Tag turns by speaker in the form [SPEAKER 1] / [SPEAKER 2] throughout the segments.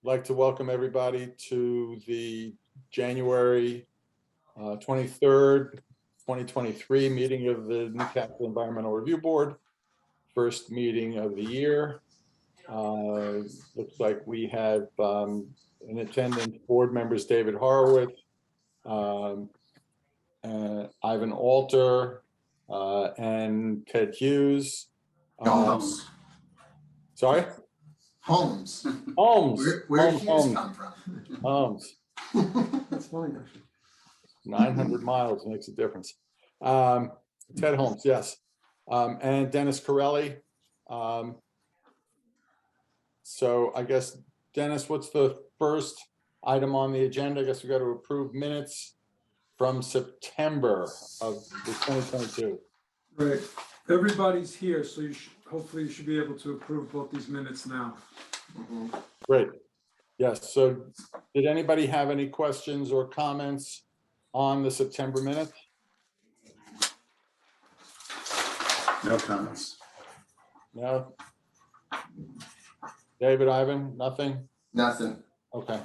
[SPEAKER 1] like to welcome everybody to the January 23rd, 2023 meeting of the Newcastle Environmental Review Board. First meeting of the year. Looks like we have in attendance board members David Horowitz, Ivan Alter, and Ted Hughes.
[SPEAKER 2] Holmes.
[SPEAKER 1] Sorry?
[SPEAKER 2] Holmes.
[SPEAKER 1] Holmes.
[SPEAKER 2] Where
[SPEAKER 1] Holmes,
[SPEAKER 2] Hughes
[SPEAKER 1] Holmes.
[SPEAKER 2] come from?
[SPEAKER 1] Holmes.
[SPEAKER 2] That's funny, actually.
[SPEAKER 1] 900 miles makes a difference. Ted Holmes, yes. And Dennis Corelli. So I guess, Dennis, what's the first item on the agenda? I guess we got to approve minutes from September of the 2022.
[SPEAKER 3] Right. Everybody's here, so hopefully you should be able to approve both these minutes now.
[SPEAKER 1] Great. Yes. So did anybody have any questions or comments on the September minutes?
[SPEAKER 2] No comments.
[SPEAKER 1] No? David, Ivan, nothing?
[SPEAKER 2] Nothing.
[SPEAKER 1] Okay.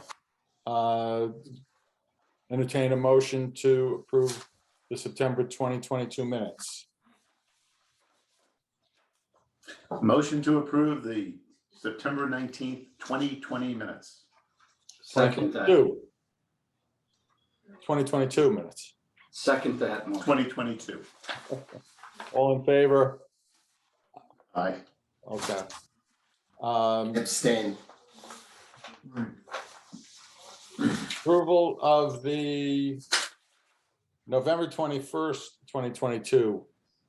[SPEAKER 1] Entertain a motion to approve the September 2022 minutes.
[SPEAKER 4] Motion to approve the September 19th, 2020 minutes.
[SPEAKER 5] Second that.
[SPEAKER 1] 2022 minutes.
[SPEAKER 5] Second that. Motion.
[SPEAKER 4] 2022.
[SPEAKER 1] All in favor?
[SPEAKER 4] Aye.
[SPEAKER 1] Okay.
[SPEAKER 2] Abstain.
[SPEAKER 1] Approval of the November 21st, 2022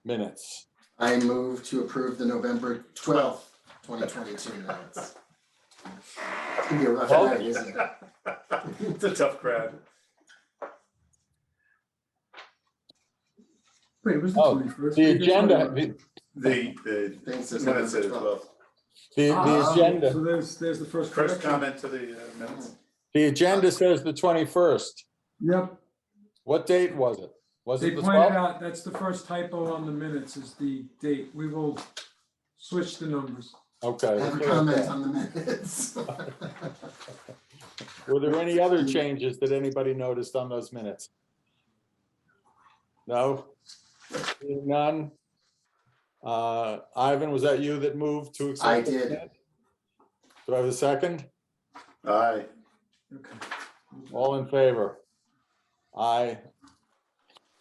[SPEAKER 1] minutes.
[SPEAKER 2] I move to approve the November 12th, 2022 minutes. It's gonna be a rough night, isn't it?
[SPEAKER 4] It's a tough crowd.
[SPEAKER 3] Wait, it was the
[SPEAKER 1] Oh,
[SPEAKER 3] 21st.
[SPEAKER 1] the agenda,
[SPEAKER 4] The
[SPEAKER 2] Thing says
[SPEAKER 4] minutes said
[SPEAKER 2] November
[SPEAKER 4] 12.
[SPEAKER 1] the agenda,
[SPEAKER 3] So there's the first
[SPEAKER 4] First
[SPEAKER 3] correction.
[SPEAKER 4] comment to the minutes.
[SPEAKER 1] the agenda says the 21st.
[SPEAKER 3] Yep.
[SPEAKER 1] What date was it? Was
[SPEAKER 3] They
[SPEAKER 1] it the
[SPEAKER 3] pointed
[SPEAKER 1] 12th?
[SPEAKER 3] out that's the first typo on the minutes is the date. We will switch the numbers.
[SPEAKER 1] Okay.
[SPEAKER 2] I have a comment on the minutes.
[SPEAKER 1] Were there any other changes that anybody noticed on those minutes? No? Seeing none? Ivan, was that you that moved to accept?
[SPEAKER 2] I
[SPEAKER 1] the
[SPEAKER 2] did.
[SPEAKER 1] minutes? Do I have a second?
[SPEAKER 4] Aye.
[SPEAKER 3] Okay.
[SPEAKER 1] All in favor? Aye.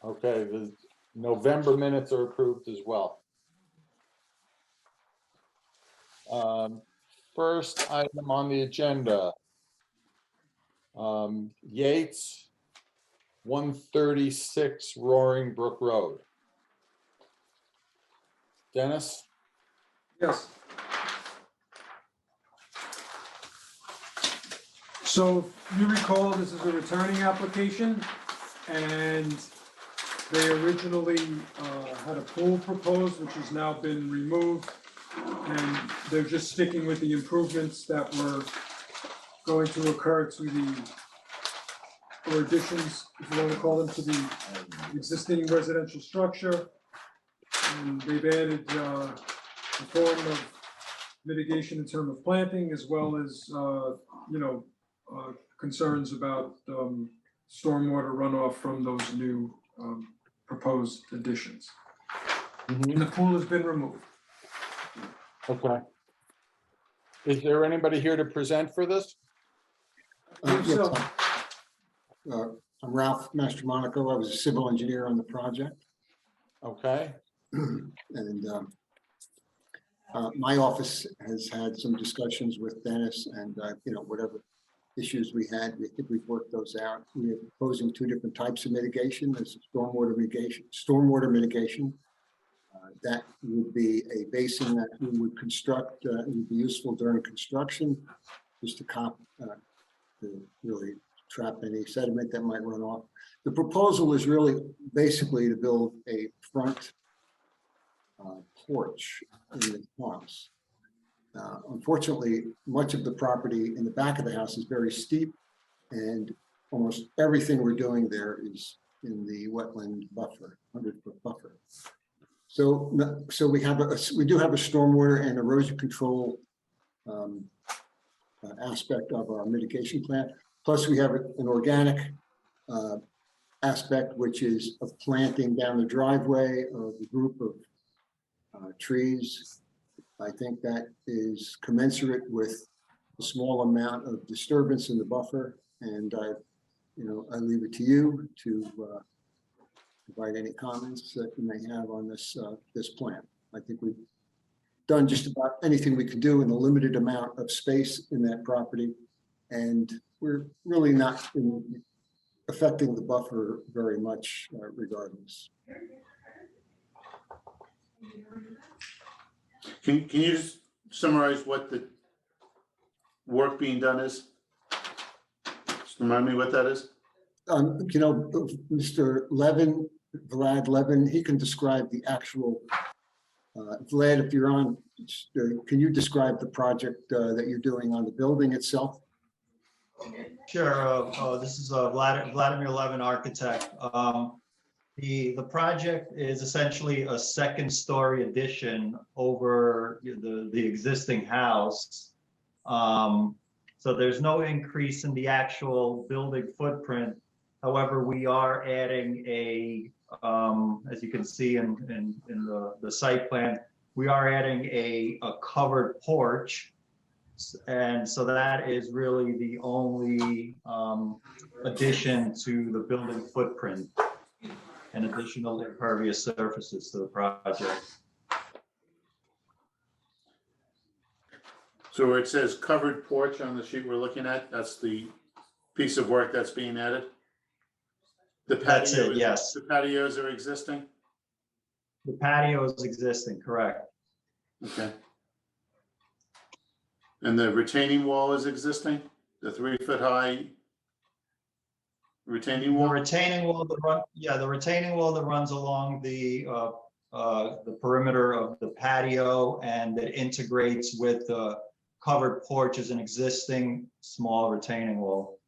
[SPEAKER 1] Okay, the November minutes are approved as well. First item on the agenda. Yates, 136 Roaring Brook Road. Dennis?
[SPEAKER 3] Yes. So you recall this is a returning application and they originally had a pool proposed, which has now been removed. And they're just sticking with the improvements that were going to occur to the, or additions, if you want to call them, to the existing residential structure. And they've added a form of mitigation in terms of planting, as well as, concerns about stormwater runoff from those new proposed additions. And the pool has been removed.
[SPEAKER 1] Okay. Is there anybody here to present for this?
[SPEAKER 3] Yes,
[SPEAKER 6] Yes, I'm Ralph Mastromonaco. I was a civil engineer on the project.
[SPEAKER 1] Okay.
[SPEAKER 6] And my office has had some discussions with Dennis and, whatever issues we had, we think we've worked those out. We are proposing two different types of mitigation. There's stormwater mitigation. That would be a basin that we would construct. It would be useful during construction, just to really trap any sediment that might run off. The proposal is really basically to build a front porch in the house. Unfortunately, much of the property in the back of the house is very steep, and almost everything we're doing there is in the wetland buffer, 100-foot buffer. So we do have a stormwater and erosion control aspect of our mitigation plan. Plus, we have an organic aspect, which is of planting down the driveway of a group of trees. I think that is commensurate with a small amount of disturbance in the buffer. And I leave it to you to provide any comments that you may have on this plan. I think we've done just about anything we could do in a limited amount of space in that property. And we're really not affecting the buffer very much regardless.
[SPEAKER 4] Can you just summarize what the work being done is? Just remind me what that is? Mr.
[SPEAKER 6] Levin, Vlad Levin, he can describe the actual, Vlad, if you're on, can you describe the project that you're doing on the building itself?
[SPEAKER 7] Sure. This is Vladimir Levin, architect. The project is essentially a second-story addition over the existing house. So there's no increase in the actual building footprint. However, we are adding as you can see in the site plan, we are adding a covered porch. And so that is really the only addition to the building footprint and additional impervious surfaces to the project.
[SPEAKER 4] So where it says covered porch on the sheet we're looking at, that's the piece of work that's being added? The
[SPEAKER 7] That's
[SPEAKER 4] patio,
[SPEAKER 7] it, yes.
[SPEAKER 4] The patios are existing?
[SPEAKER 7] The patio is existing, correct.
[SPEAKER 4] Okay. And the retaining wall is existing? The 3-foot high retaining
[SPEAKER 7] The
[SPEAKER 4] wall?
[SPEAKER 7] retaining wall the retaining wall that runs along the perimeter of the patio and that integrates with the covered porch is an existing small retaining wall.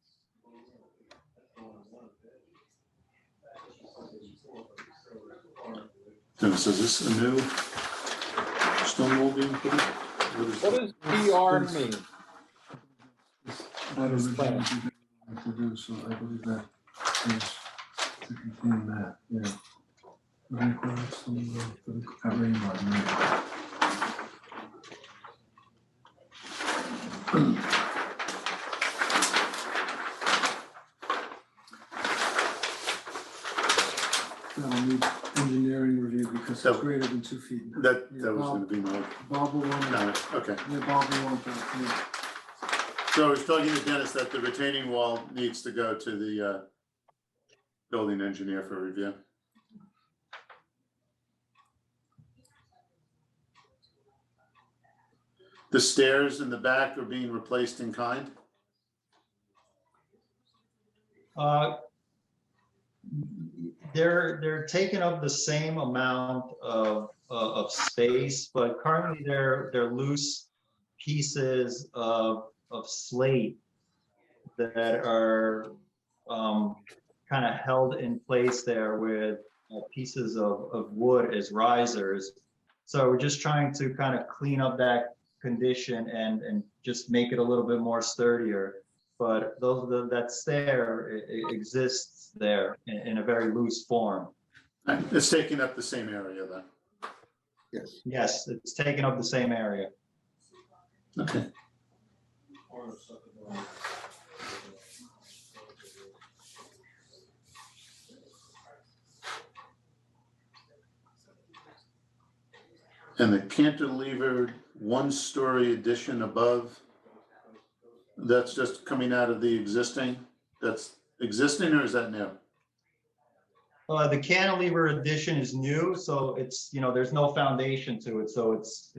[SPEAKER 4] So is this a new stone wall being put in?
[SPEAKER 1] What does PR mean?
[SPEAKER 8] That
[SPEAKER 1] This
[SPEAKER 8] is
[SPEAKER 1] plan.
[SPEAKER 8] to do, so I believe that is to contain that, yeah. Requirements for the covering on that. That'll need engineering review because
[SPEAKER 4] So-
[SPEAKER 8] it's greater than 2 feet.
[SPEAKER 4] That was gonna be my
[SPEAKER 8] Bob will want that.
[SPEAKER 4] comment, okay.
[SPEAKER 8] Yeah, Bob will want that, yeah.
[SPEAKER 4] So I was talking to Dennis that the retaining wall needs to go to the building engineer for review. The stairs in the back are being replaced in kind?
[SPEAKER 7] They're taking up the same amount of space, but currently they're loose pieces of slate that are kind of held in place there with pieces of wood as risers. So we're just trying to kind of clean up that condition and just make it a little bit more sturdier. But that stair exists there in a very loose form.
[SPEAKER 4] It's taking up the same area then?
[SPEAKER 6] Yes.
[SPEAKER 7] Yes, it's taking up the same area.
[SPEAKER 4] Okay. And the cantilever 1-story addition above, that's just coming out of the existing? That's existing or is that new?
[SPEAKER 7] The cantilever addition is new, so it's, there's no foundation to it, so it's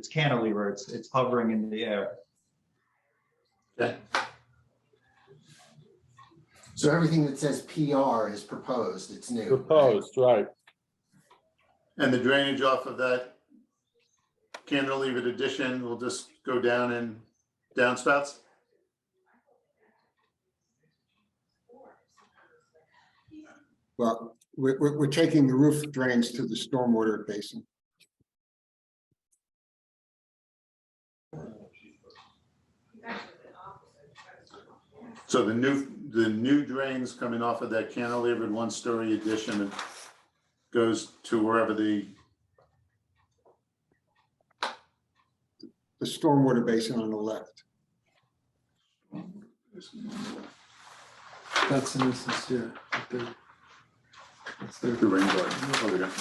[SPEAKER 7] cantilever, it's hovering in the air.
[SPEAKER 4] Okay.
[SPEAKER 2] So everything that says PR is proposed, it's new.
[SPEAKER 1] Proposed, right.
[SPEAKER 4] And the drainage off of that cantilevered addition will just go down in downspouts?
[SPEAKER 6] Well, we're taking the roof drains to the stormwater basin.
[SPEAKER 4] So the new drains coming off of that cantilevered one-story addition goes to wherever
[SPEAKER 6] The stormwater basin on the left.
[SPEAKER 8] That's in essence, yeah. That's their.
[SPEAKER 4] the rain garden. Oh, they got-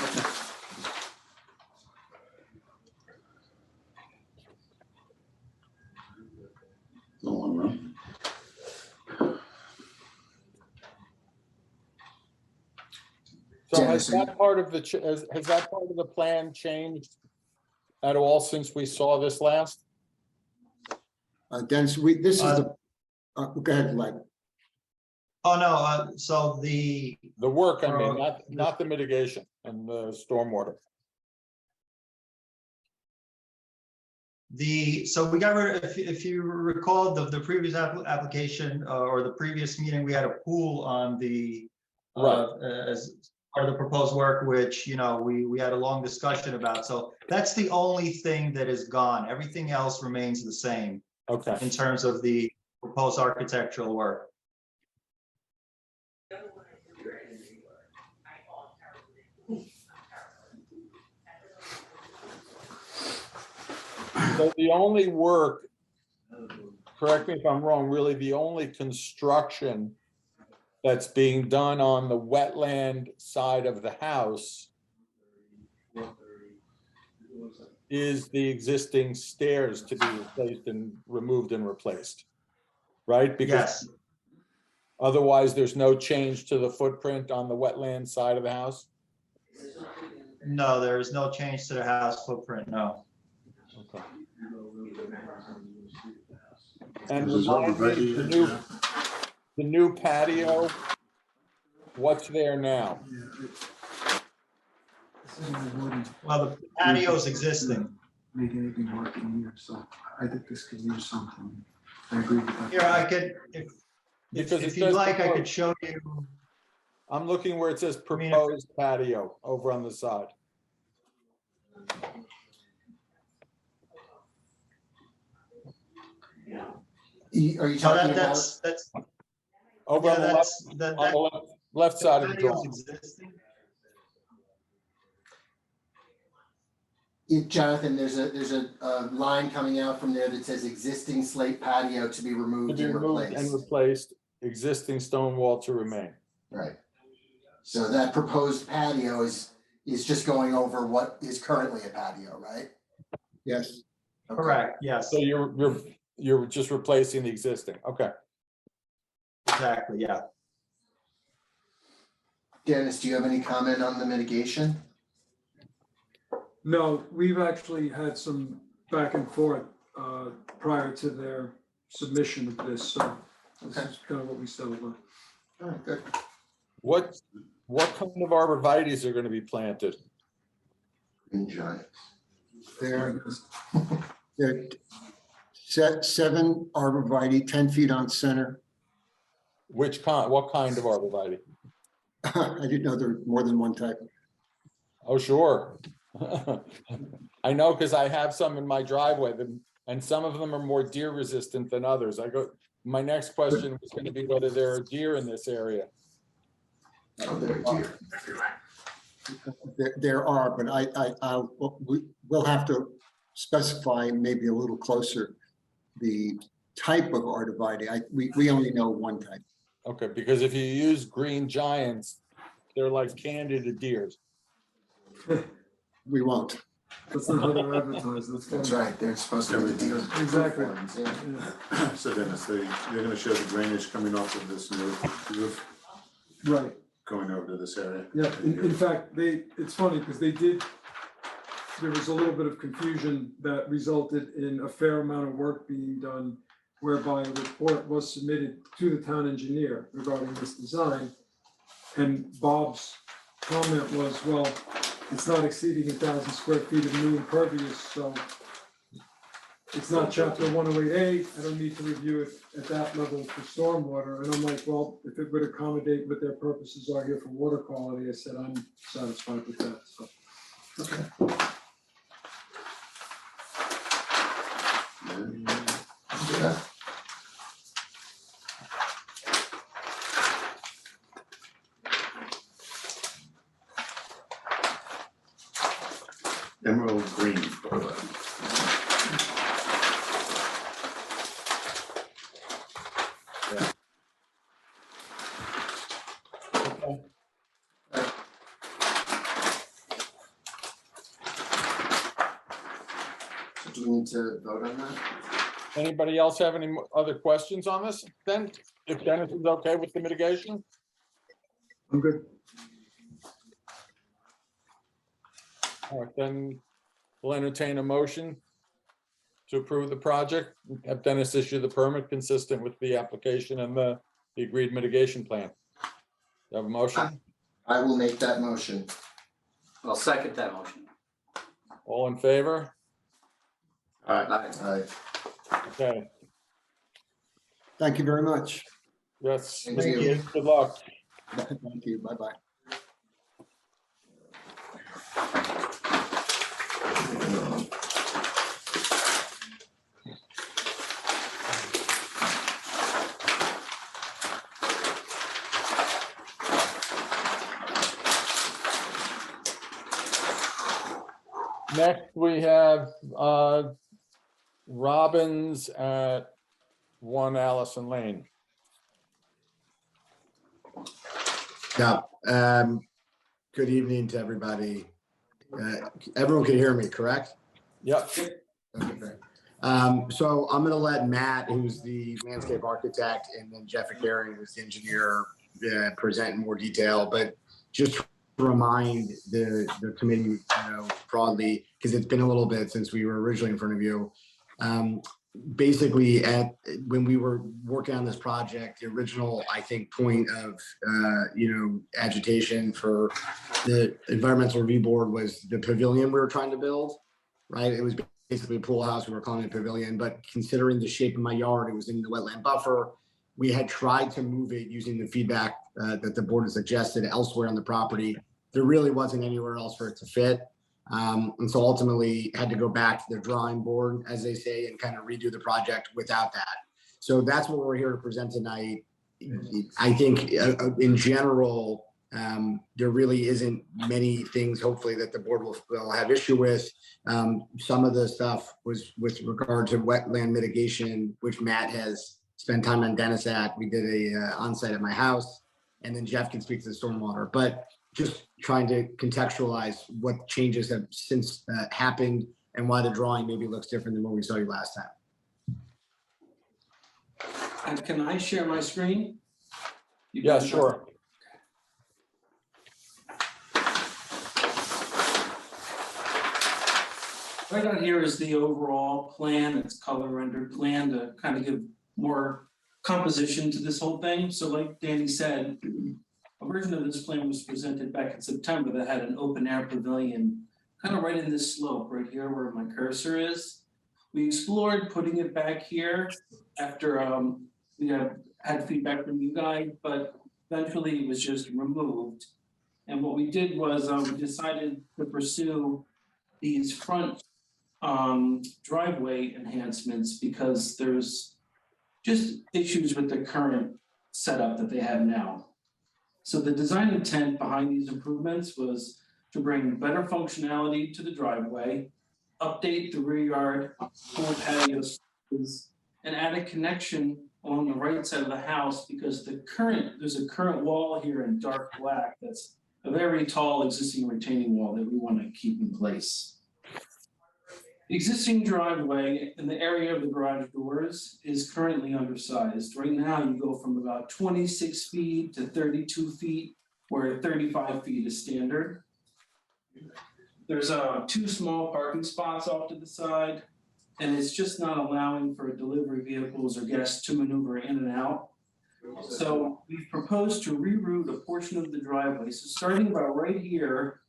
[SPEAKER 4] The long run.
[SPEAKER 1] So has
[SPEAKER 2] Dennis,
[SPEAKER 1] that part of the, has that part of the plan changed at all since we saw this last?
[SPEAKER 6] Dennis, this is the, go ahead, Len.
[SPEAKER 7] Oh, no, so the,
[SPEAKER 1] The work, I mean,
[SPEAKER 7] Uh,
[SPEAKER 1] not the mitigation and the stormwater.
[SPEAKER 7] so we got rid of, if you recall, the previous application or the previous meeting, we had a pool on the
[SPEAKER 1] Right.
[SPEAKER 7] as part of the proposed work, which, you know, we had a long discussion about. So that's the only thing that is gone. Everything else remains the same
[SPEAKER 1] Okay,
[SPEAKER 7] in terms of the proposed architectural work.
[SPEAKER 1] so the only work, correct me if I'm wrong, really the only construction that's being done on the wetland side of the house is the existing stairs to be replaced and removed and replaced, right? Because
[SPEAKER 7] Yes,
[SPEAKER 1] otherwise there's no change to the footprint on the wetland side of the house?
[SPEAKER 7] no, there is no change to the house footprint, no.
[SPEAKER 1] Okay. And
[SPEAKER 4] This is
[SPEAKER 1] remind me,
[SPEAKER 4] arborvitae,
[SPEAKER 1] the new patio, what's there now?
[SPEAKER 8] This isn't a wooden,
[SPEAKER 7] Well, the patio is existing.
[SPEAKER 8] make anything work in here, so I think this could use something. I agree with that.
[SPEAKER 7] Here, I could,
[SPEAKER 1] Because it
[SPEAKER 7] if you'd
[SPEAKER 1] says
[SPEAKER 7] like, I could
[SPEAKER 1] proposed.
[SPEAKER 7] show you.
[SPEAKER 1] I'm looking where it says
[SPEAKER 7] mean, if-
[SPEAKER 1] proposed patio over on the side.
[SPEAKER 2] Are you
[SPEAKER 7] No,
[SPEAKER 2] talking about?
[SPEAKER 7] that's,
[SPEAKER 1] Over
[SPEAKER 7] yeah,
[SPEAKER 1] on the left,
[SPEAKER 7] that's, that,
[SPEAKER 1] on the left side of the
[SPEAKER 7] patio's
[SPEAKER 1] drawing.
[SPEAKER 7] existing.
[SPEAKER 2] Jonathan, there's a line coming out from there that says existing slate patio to be
[SPEAKER 1] To
[SPEAKER 2] removed
[SPEAKER 1] be
[SPEAKER 2] and
[SPEAKER 1] removed and
[SPEAKER 2] replaced.
[SPEAKER 1] replaced, existing stone wall to remain.
[SPEAKER 2] Right. So that proposed patio is just going over what is currently a patio, right?
[SPEAKER 6] Yes.
[SPEAKER 2] Okay.
[SPEAKER 7] Correct, yes,
[SPEAKER 1] So you're just replacing the existing, okay.
[SPEAKER 7] exactly, yeah.
[SPEAKER 2] Dennis, do you have any comment on the mitigation?
[SPEAKER 3] No, we've actually had some back and forth prior to their submission of this, so this is kind of what we settled on.
[SPEAKER 2] All right, good.
[SPEAKER 1] What kind of arborvitaes are gonna be planted?
[SPEAKER 2] Green giants.
[SPEAKER 6] There are 7 arborvitae, 10 feet on center.
[SPEAKER 1] What kind of arborvitae?
[SPEAKER 6] I didn't know there were more than one type.
[SPEAKER 1] Oh, sure. I know, because I have some in my driveway, and some of them are more deer resistant than others. My next question was gonna be whether there are deer in this area.
[SPEAKER 2] Oh, there are deer.
[SPEAKER 6] There are, but we'll have to specify maybe a little closer the type of arborvitae. We only know one type.
[SPEAKER 1] Okay, because if you use green giants, they're like candy to deers.
[SPEAKER 6] We won't.
[SPEAKER 3] That's not how they're advertised,
[SPEAKER 2] That's right, they're supposed to be the deer.
[SPEAKER 3] Exactly.
[SPEAKER 2] ones, yeah.
[SPEAKER 3] Yeah.
[SPEAKER 4] So Dennis, they're gonna show the drainage coming off of this new roof
[SPEAKER 3] Right,
[SPEAKER 4] going over to this area.
[SPEAKER 3] yeah, in fact, it's funny, because there was a little bit of confusion that resulted in a fair amount of work being done, whereby a report was submitted to the town engineer regarding this design. And Bob's comment was, well, it's not exceeding 1,000 square feet of new impervious, so it's not chapter 108, I don't need to review it at that level for stormwater. And I'm like, well, if it would accommodate what their purposes are here for water quality, I said, I'm satisfied with that, so.
[SPEAKER 2] Yeah.
[SPEAKER 4] Emerald green. by the way.
[SPEAKER 2] Do we need to vote on that?
[SPEAKER 1] Anybody else have any other questions on this then? If Dennis is okay with the mitigation?
[SPEAKER 6] I'm good.
[SPEAKER 1] All right, then we'll entertain a motion to approve the project, have Dennis issue the permit consistent with the application and the agreed mitigation plan. You have a motion?
[SPEAKER 2] I will make that motion.
[SPEAKER 5] I'll second that motion.
[SPEAKER 1] All in favor?
[SPEAKER 4] All right,
[SPEAKER 5] Aye.
[SPEAKER 2] Aye.
[SPEAKER 1] Okay,
[SPEAKER 6] Thank you very much.
[SPEAKER 1] yes,
[SPEAKER 2] Thank you.
[SPEAKER 1] good luck.
[SPEAKER 6] Thank you. Bye-bye.
[SPEAKER 1] Next, we have Robbins at 1 Allison Lane.
[SPEAKER 9] Yeah, good evening to everybody. Everyone can hear me, correct?
[SPEAKER 1] Yep,
[SPEAKER 9] Okay, great. So I'm gonna let Matt, who's the landscape architect, and then Jeff Gary, who's the engineer, present in more detail, but just to remind the committee, broadly, because it's been a little bit since we were originally in front of you. Basically, when we were working on this project, the original, I think, point of agitation for the environmental review board was the pavilion we were trying to build, right? It was basically a pool house, we were calling it a pavilion, but considering the shape of my yard, it was in the wetland buffer. We had tried to move it using the feedback that the board has suggested elsewhere on the property. There really wasn't anywhere else for it to fit. And so ultimately had to go back to the drawing board, as they say, and kind of redo the project without that. So that's what we're here to present tonight. I think in general, there really isn't many things, hopefully, that the board will have issue with. Some of the stuff was with regard to wetland mitigation, which Matt has spent time on Dennis at. We did a onsite at my house, and then Jeff can speak to the stormwater. But just trying to contextualize what changes have since happened and why the drawing maybe looks different than what we saw you last time.
[SPEAKER 10] And can I share my screen?
[SPEAKER 1] yeah, sure.
[SPEAKER 10] Right out here is the overall plan. It's color rendered plan to kind of give more composition to this whole thing. So like Danny said, a version of this plan was presented back in September that had an open air pavilion kind of right in this slope right here where my cursor is. We explored putting it back here after we had feedback from you guys, but eventually it was just removed. And what we did was we decided to pursue these front driveway enhancements because there's just issues with the current setup that they have now. So the design intent behind these improvements was to bring better functionality to the driveway, update the rear yard, full patio spaces, and add a connection along the right side of the house because there's a current wall here in dark black that's a very tall existing retaining wall that we want to keep in place. The existing driveway in the area of the garage doors is currently undersized. Right now, you go from about 26 feet to 32 feet, where 35 feet is standard. There's 2 small parking spots off to the side, and it's just not allowing for delivery vehicles or guests to maneuver in and out. So we've proposed to reroute a portion of the driveway. So starting about right here,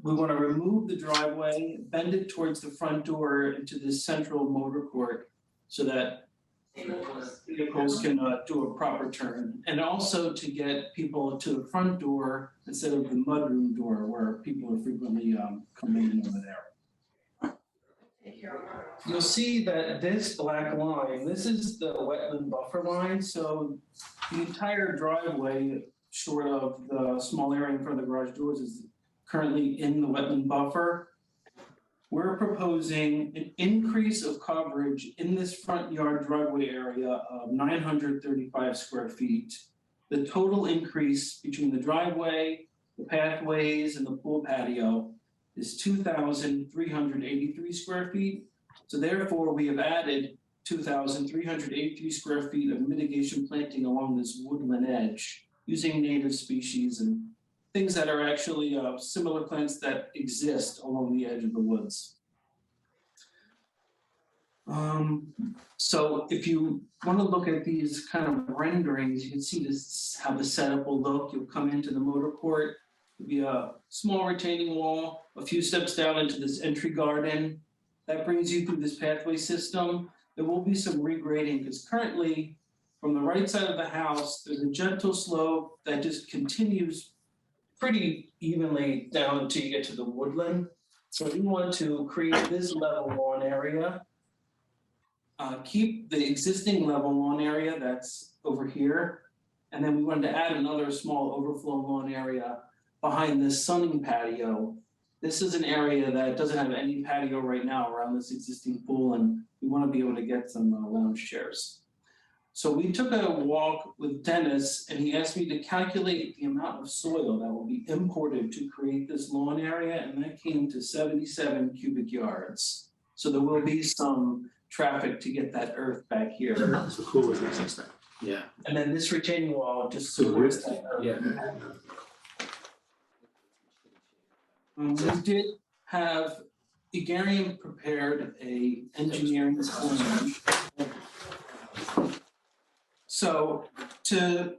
[SPEAKER 10] we want to remove the driveway, bend it towards the front door into this central motor court so that vehicles can do a proper turn. And also to get people to the front door instead of the mudroom door where people are frequently coming in over there. You'll see that this black line, this is the wetland buffer line. So the entire driveway, short of the small area in front of the garage doors, is currently in the wetland buffer. we're proposing an increase of coverage in this front yard driveway area of 935 square feet. The total increase between the driveway, the pathways, and the pool patio is 2,383 square feet. So therefore, we have added 2,383 square feet of mitigation planting along this woodland edge using native species and things that are actually similar plants that exist along the edge of the woods. So if you want to look at these kind of renderings, you can see this how the setup will look. You'll come into the motor court, there'll be a small retaining wall, a few steps down into this entry garden. That brings you through this pathway system. There will be some regrading because currently from the right side of the house, there's a gentle slope that just continues pretty evenly down until you get to the woodland. So we want to create this level lawn area. Keep the existing level lawn area that's over here. And then we wanted to add another small overflow lawn area behind this sunning patio. This is an area that doesn't have any patio right now around this existing pool, and we want to be able to get some lounge chairs. So we took a walk with Dennis, and he asked me to calculate the amount of soil that will be imported to create this lawn area, and that came to 77 cubic yards. So there will be some traffic to get that earth back here.
[SPEAKER 2] So cool with existing.
[SPEAKER 5] Yeah.
[SPEAKER 10] And then this retaining wall just supports that earth.
[SPEAKER 5] Yeah.
[SPEAKER 10] We did have Igarian prepared a engineering plan. So to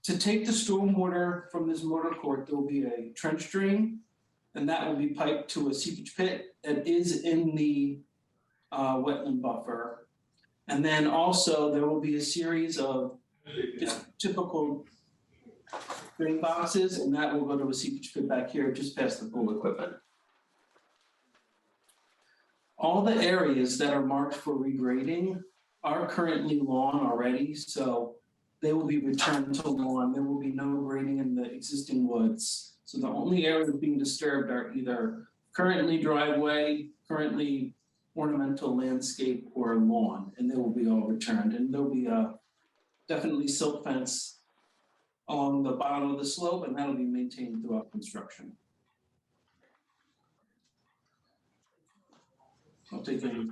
[SPEAKER 10] take the stormwater from this motor court, there will be a trench drain, and that will be piped to a seepage pit that is in the wetland buffer. And then also there will be a series of just typical drain boxes, and that will go to a seepage pit back here just past the pool equipment. All the areas that are marked for regrading are currently lawn already, so they will be returned to lawn. There will be no grading in the existing woods. So the only areas being disturbed are either currently driveway, currently ornamental landscape, or lawn, and they will be all returned. And there'll be a definitely silt fence on the bottom of the slope, and that'll be maintained throughout construction. I'll take any.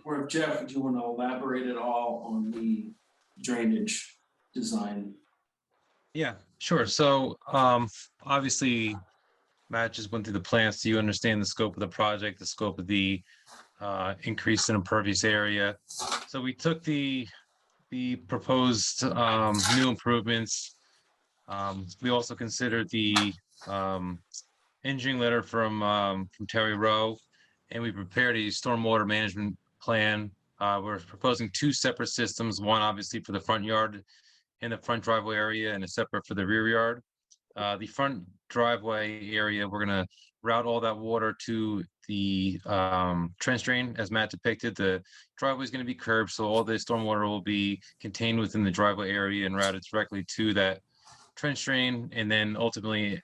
[SPEAKER 10] Or Jeff, do you want to elaborate at all on the drainage design?
[SPEAKER 11] Yeah, sure. So obviously, Matt just went through the plans. So you understand the scope of the project, the scope of the increase in impervious area. So we took the proposed new improvements. We also considered the engineering letter from Terry Rowe, and we prepared a stormwater management plan. We're proposing two separate systems, one obviously for the front yard and the front driveway area, and a separate for the rear yard. The front driveway area, we're gonna route all that water to the trench drain as Matt depicted. The driveway is gonna be curbed, so all the stormwater will be contained within the driveway area and routed directly to that trench drain, and then ultimately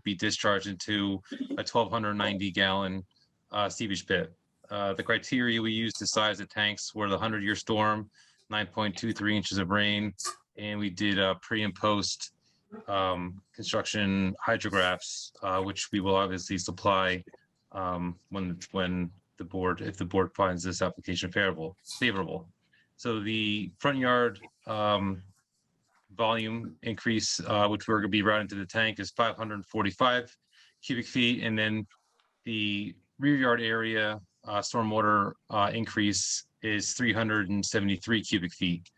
[SPEAKER 11] be discharged into a 1,290 gallon seepage pit. The criteria we used to size the tanks were the 100-year storm, 9.23 inches of rain, and we did pre and post construction hydrographs, which we will obviously supply when the board, if the board finds this application favorable. So the front yard volume increase, which we're going to be routing to the tank, is 545 cubic feet, and then the rear yard area stormwater increase is 373 cubic feet.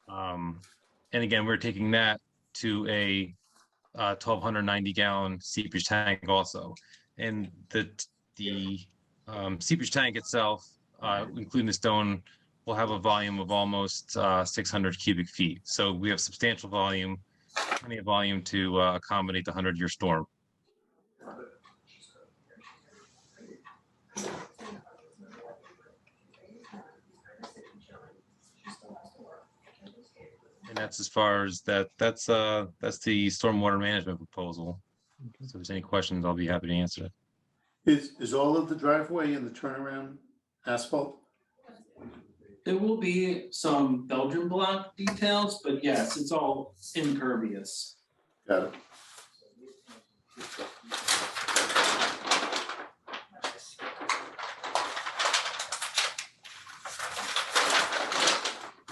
[SPEAKER 11] And again, we're taking that to a 1,290 gallon seepage tank also. And the seepage tank itself, including the stone, will have a volume of almost 600 cubic feet. So we have substantial volume, plenty of volume to accommodate the 100-year storm. And that's as far as that's the stormwater management proposal. So if there's any questions, I'll be happy to answer it.
[SPEAKER 4] Is all of the driveway and the turnaround asphalt?
[SPEAKER 10] There will be some Belgian block details, but yes, it's all impervious.
[SPEAKER 4] Got it.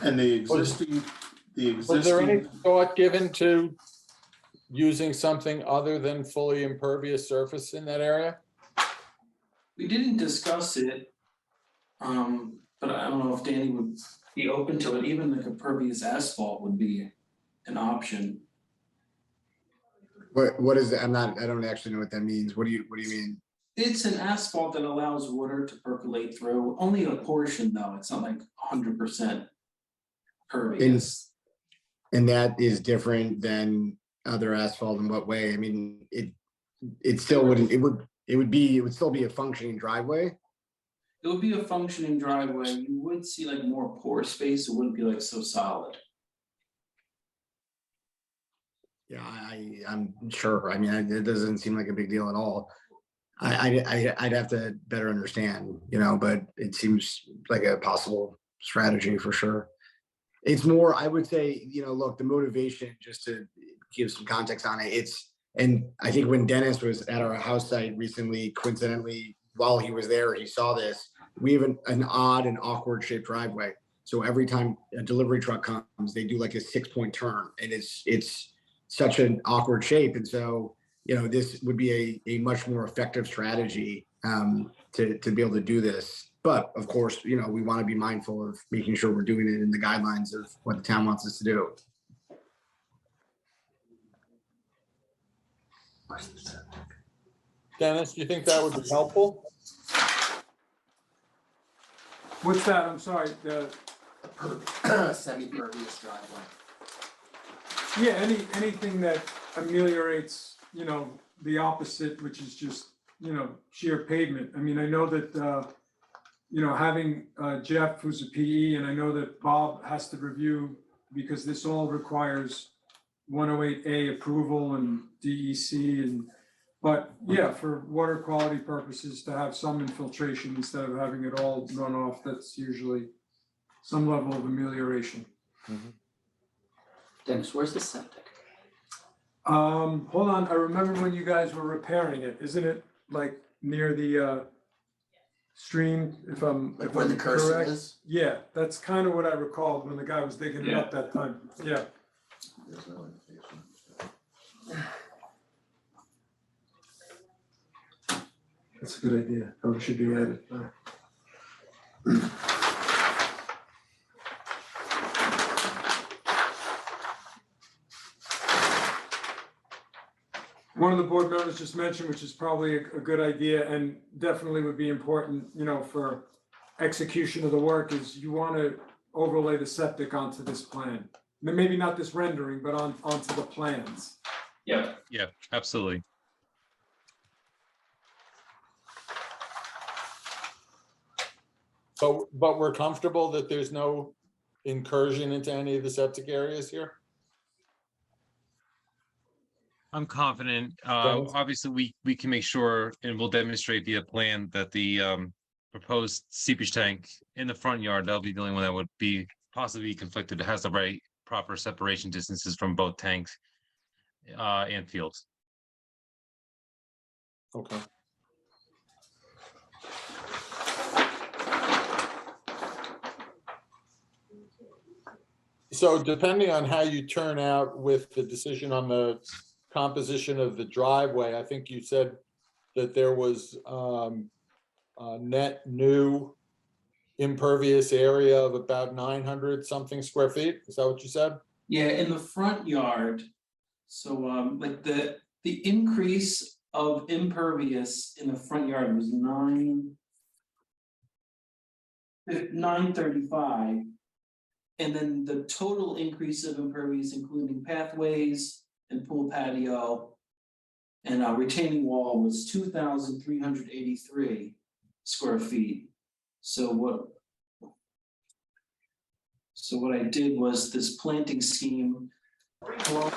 [SPEAKER 4] And the existing,
[SPEAKER 1] Was there any thought given to using something other than fully impervious surface in that area?
[SPEAKER 10] We didn't discuss it, but I don't know if Danny would be open to it. Even like impervious asphalt would be an option.
[SPEAKER 9] What is it? I don't actually know what that means. What do you mean?
[SPEAKER 10] It's an asphalt that allows water to percolate through, only a portion though, it's not like 100% pervious.
[SPEAKER 9] And that is different than other asphalt in what way? I mean, it still wouldn't, it would still be a functioning driveway.
[SPEAKER 10] It would be a functioning driveway, you would see like more pore space, it wouldn't be like so solid.
[SPEAKER 9] Yeah, I'm sure. I mean, it doesn't seem like a big deal at all. I'd have to better understand, but it seems like a possible strategy for sure. It's more, I would say, look, the motivation, just to give some context on it, and I think when Dennis was at our house site recently, coincidentally, while he was there, he saw this. We have an odd and awkward shaped driveway. So every time a delivery truck comes, they do like a 6-point turn, and it's such an awkward shape. And so, this would be a much more effective strategy to be able to do this. But of course, we want to be mindful of making sure we're doing it in the guidelines of what the town wants us to do.
[SPEAKER 1] Dennis, do you think that would be helpful?
[SPEAKER 3] What's that? I'm sorry,
[SPEAKER 2] Semi-pervious driveway.
[SPEAKER 3] yeah, anything that ameliorates, the opposite, which is just, sheer pavement. I mean, I know that, having Jeff, who's a PE, and I know that Bob has to review, because this all requires 108A approval and DEC but yeah, for water quality purposes, to have some infiltration instead of having it all run off, that's usually some level of amelioration.
[SPEAKER 5] Dennis, where's the septic?
[SPEAKER 3] Hold on, I remember when you guys were repairing it, isn't it like near the stream, if I'm
[SPEAKER 2] Where the cursor
[SPEAKER 3] correct?
[SPEAKER 2] is?
[SPEAKER 3] Yeah, that's kind of what I recalled when the guy was digging it up that time, yeah. That's a good idea, probably should be added. One of the board members just mentioned, which is probably a good idea and definitely would be important, for execution of the work, is you want to overlay the septic onto this plan. Maybe not this rendering, but onto the plans.
[SPEAKER 10] Yeah.
[SPEAKER 11] Yeah, absolutely.
[SPEAKER 1] But we're comfortable that there's no incursion into any of the septic areas here?
[SPEAKER 11] I'm confident.
[SPEAKER 1] Dennis?
[SPEAKER 11] Obviously, we can make sure, and we'll demonstrate via plan that the proposed seepage tank in the front yard, that'll be the only one that would be possibly conflicted. It has the right proper separation distances from both tanks and fields.
[SPEAKER 1] Okay. So depending on how you turn out with the decision on the composition of the driveway, I think you said that there was a net new impervious area of about 900 something square feet. Is that what you said?
[SPEAKER 10] Yeah, in the front yard, so like the increase of impervious in the front yard was 935. And then the total increase of impervious, including pathways and pool patio and retaining wall, was 2,383 square feet. So So what I did was this planting scheme. Well,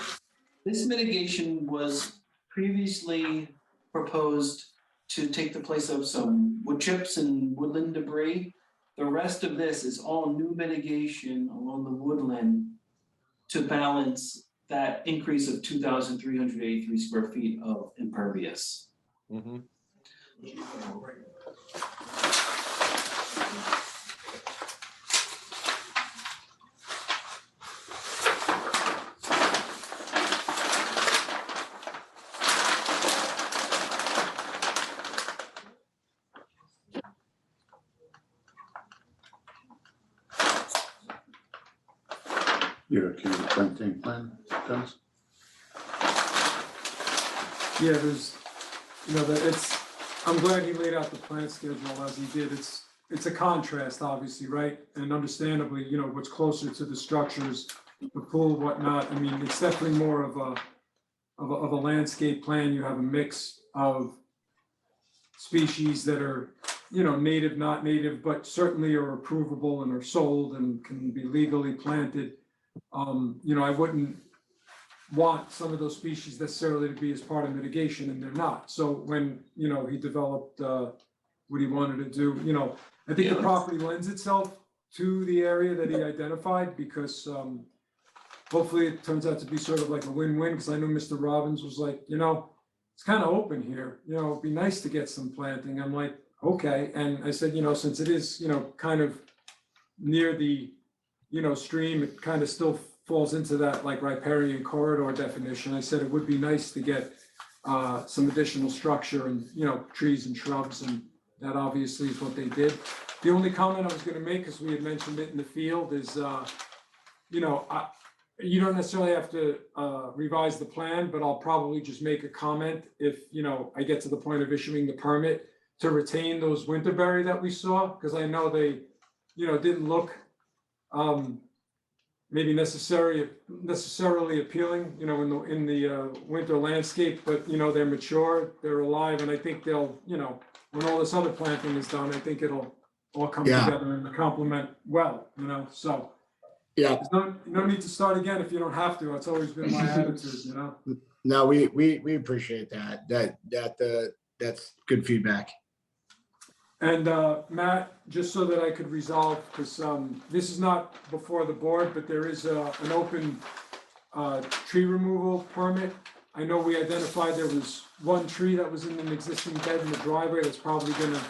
[SPEAKER 10] this mitigation was previously proposed to take the place of some wood chips and woodland debris. The rest of this is all new mitigation along the woodland to balance that increase of 2,383 square feet of impervious.
[SPEAKER 1] Mhm.
[SPEAKER 4] You're okay with planting plan, Dennis?
[SPEAKER 3] Yeah, there's, I'm glad he laid out the plant schedule as he did. It's a contrast, obviously, right? And understandably, what's closer to the structures, the pool, whatnot. I mean, it's definitely more of a landscape plan. You have a mix of species that are, native, not native, but certainly are approvable and are sold and can be legally planted. I wouldn't want some of those species necessarily to be as part of mitigation, and they're not. So when, he developed what he wanted to do, I think the property lends itself to the area that he identified, because hopefully it turns out to be sort of like a win-win, because I know Mr. Robbins was like, it's kind of open here, it'd be nice to get some planting. I'm like, okay. And I said, since it is, kind of near the, stream, it kind of still falls into that like riparian corridor definition. I said it would be nice to get some additional structure and, trees and shrubs, and that obviously is what they did. The only comment I was gonna make, because we had mentioned it in the field, is, you don't necessarily have to revise the plan, but I'll probably just make a comment if, I get to the point of issuing the permit to retain those winterberry that we saw, because I know they, didn't look maybe necessarily appealing, in the winter landscape, but, they're mature, they're alive, and I think they'll, when all this other planting is done, I think it'll all come
[SPEAKER 9] Yeah.
[SPEAKER 3] together and complement well, so.
[SPEAKER 9] Yeah,
[SPEAKER 3] There's no need to start again if you don't have to. It's always been my attitude,
[SPEAKER 9] no, we appreciate that. That's good feedback.
[SPEAKER 3] And Matt, just so that I could resolve, because this is not before the board, but there is an open tree removal permit. I know we identified there was one tree that was in an existing bed in the driveway that's probably gonna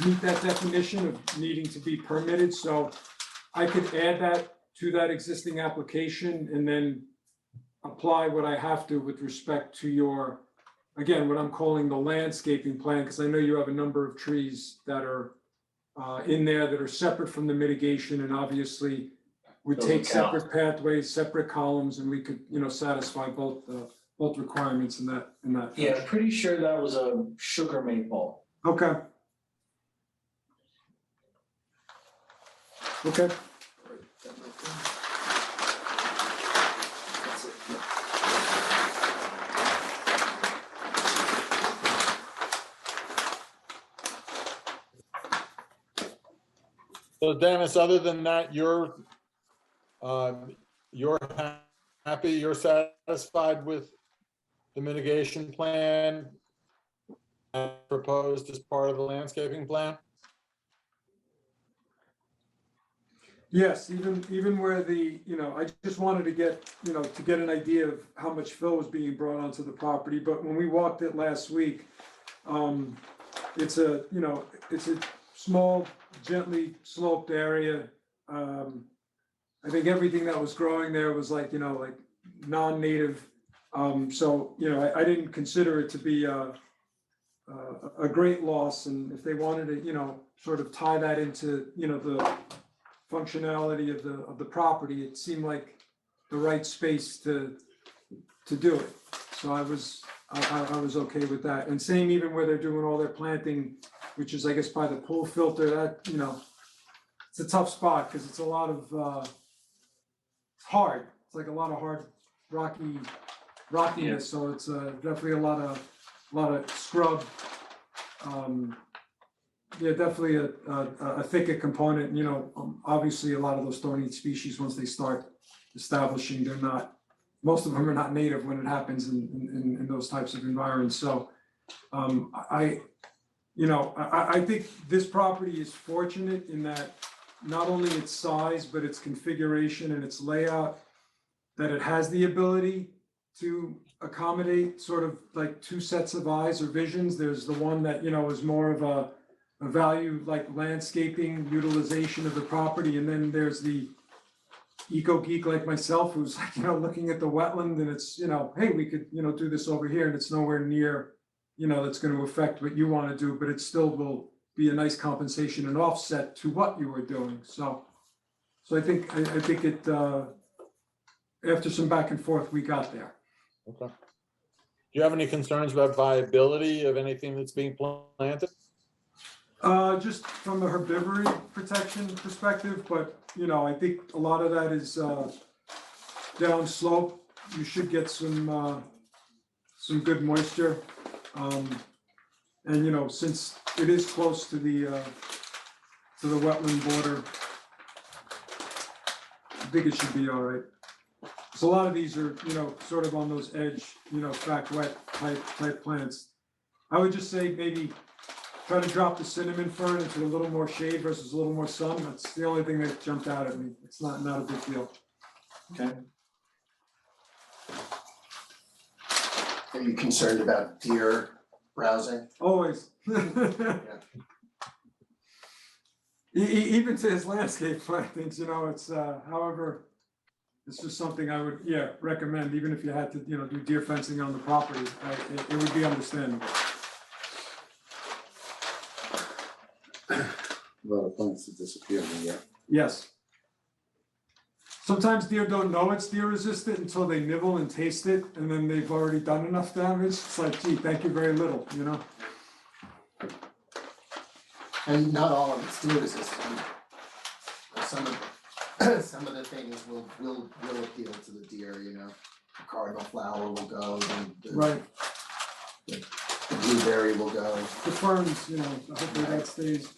[SPEAKER 3] meet that definition of needing to be permitted, so I could add that to that existing application and then apply what I have to with respect to your, again, what I'm calling the landscaping plan, because I know you have a number of trees that are in there that are separate from the mitigation, and obviously would take separate pathways, separate columns, and we could, satisfy both requirements in that.
[SPEAKER 10] Yeah, pretty sure that was a sugar maple.
[SPEAKER 3] Okay. Okay.
[SPEAKER 1] So Dennis, other than that, you're happy, you're satisfied with the mitigation plan proposed as part of the landscaping plan?
[SPEAKER 3] Yes, even where the, I just wanted to get, to get an idea of how much fill was being brought onto the property, but when we walked it last week, it's a small, gently sloped area. I think everything that was growing there was like non-native. So, I didn't consider it to be a great loss, and if they wanted to, sort of tie that into, the functionality of the property, it seemed like the right space to do it. So I was okay with that. And same even where they're doing all their planting, which is, I guess, by the pool filter, that, it's a tough spot because it's a lot of, it's hard. It's like a lot of hard rockiness. So it's definitely a lot of scrub, yeah, definitely a thicket component, you know, obviously a lot of those thorny species, once they start establishing, they're not, most of them are not native when it happens in those types of environments, so I think this property is fortunate in that not only its size, but its configuration and its layout, that it has the ability to accommodate sort of like two sets of eyes or visions. There's the one that, you know, is more of a value like landscaping utilization of the property. And then there's the eco geek like myself who's like, you know, looking at the wetland and it's, you know, hey, we could, you know, do this over here and it's nowhere near, you know, that's going to affect what you want to do, but it still will be a nice compensation and offset to what you were doing. So I think it, after some back and forth, we got there.
[SPEAKER 1] Okay. Do you have any concerns about viability of anything that's being planted?
[SPEAKER 3] Just from the herbivory protection perspective, but you know, I think a lot of that is down slope. You should get some good moisture. And you know, since it is close to the wetland border, I think it should be all right. So a lot of these are, you know, sort of on those edge, you know, back wet type plants. I would just say maybe try to drop the cinnamon fern into a little more shade versus a little more sun. That's the only thing that jumped out at me. It's not a big deal.
[SPEAKER 10] Okay.
[SPEAKER 2] Are you concerned about deer browsing?
[SPEAKER 3] Always. Even to his landscape plantings, you know, it's however, it's just something I would, yeah, recommend, even if you had to, you know, do deer fencing on the property, it would be understandable.
[SPEAKER 4] A lot of plants that disappear in the year.
[SPEAKER 3] Yes. Sometimes deer don't know it's deer resistant until they nibble and taste it, and then they've already done enough damage. It's like, gee, thank you very little, you know?
[SPEAKER 2] And not all of it's deer resistant. Some of the things will appeal to the deer, you know. The cardinal flower will go,
[SPEAKER 3] Right.
[SPEAKER 2] the blueberry will go,
[SPEAKER 3] The ferns, you know, hopefully that stays.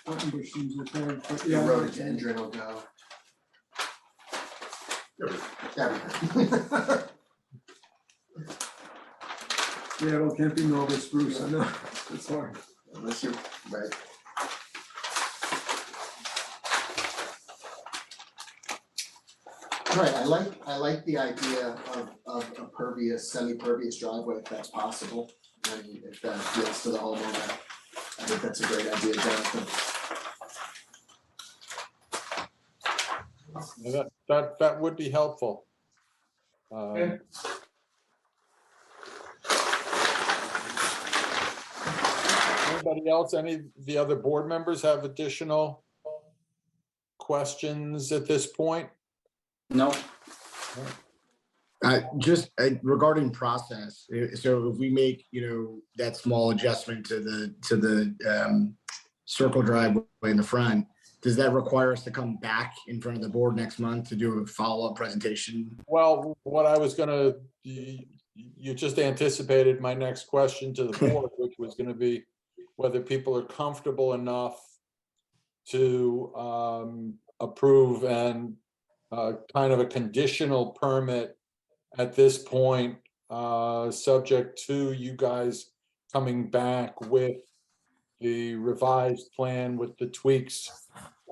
[SPEAKER 3] Buttonbush seems okay, but
[SPEAKER 2] the
[SPEAKER 3] yeah.
[SPEAKER 2] rhododendron will go. Everything.
[SPEAKER 3] Yeah, well, can't be Norway spruce, I know, it's hard.
[SPEAKER 2] Unless you're, right. Right, I like the idea of a pervious, semi-pervious driveway if that's possible. And if that appeals to the homeowner, I think that's a great idea, Jonathan.
[SPEAKER 1] Yeah, that would be helpful.
[SPEAKER 3] Okay.
[SPEAKER 1] Anybody else, any of the other board members have additional questions at this point?
[SPEAKER 5] No,
[SPEAKER 9] Just regarding process, so if we make, you know, that small adjustment to the circle driveway in the front, does that require us to come back in front of the board next month to do a follow-up presentation?
[SPEAKER 1] Well, what I was gonna, you just anticipated my next question to the board, which was gonna be whether people are comfortable enough to approve and kind of a conditional permit at this point, subject to you guys coming back with the revised plan with the tweaks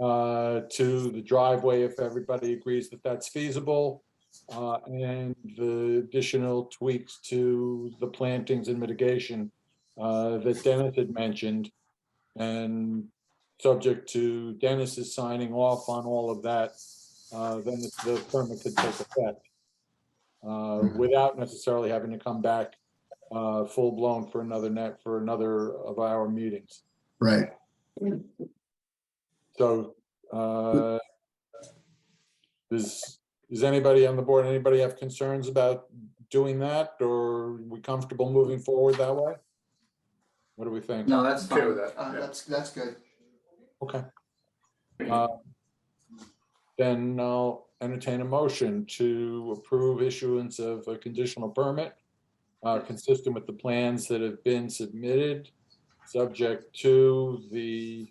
[SPEAKER 1] to the driveway, if everybody agrees that that's feasible, and the additional tweaks to the plantings and mitigation that Dennis had mentioned. And subject to Dennis's signing off on all of that, then the permit could take effect without necessarily having to come back full blown for another of our meetings.
[SPEAKER 9] Right.
[SPEAKER 1] So does anybody on the board, anybody have concerns about doing that, or are we comfortable moving forward that way? What do we think?
[SPEAKER 5] no, that's
[SPEAKER 4] Okay
[SPEAKER 5] fine.
[SPEAKER 4] with that. Yeah.
[SPEAKER 2] That's good.
[SPEAKER 1] Okay. Then I'll entertain a motion to approve issuance of a conditional permit consistent with the plans that have been submitted subject to the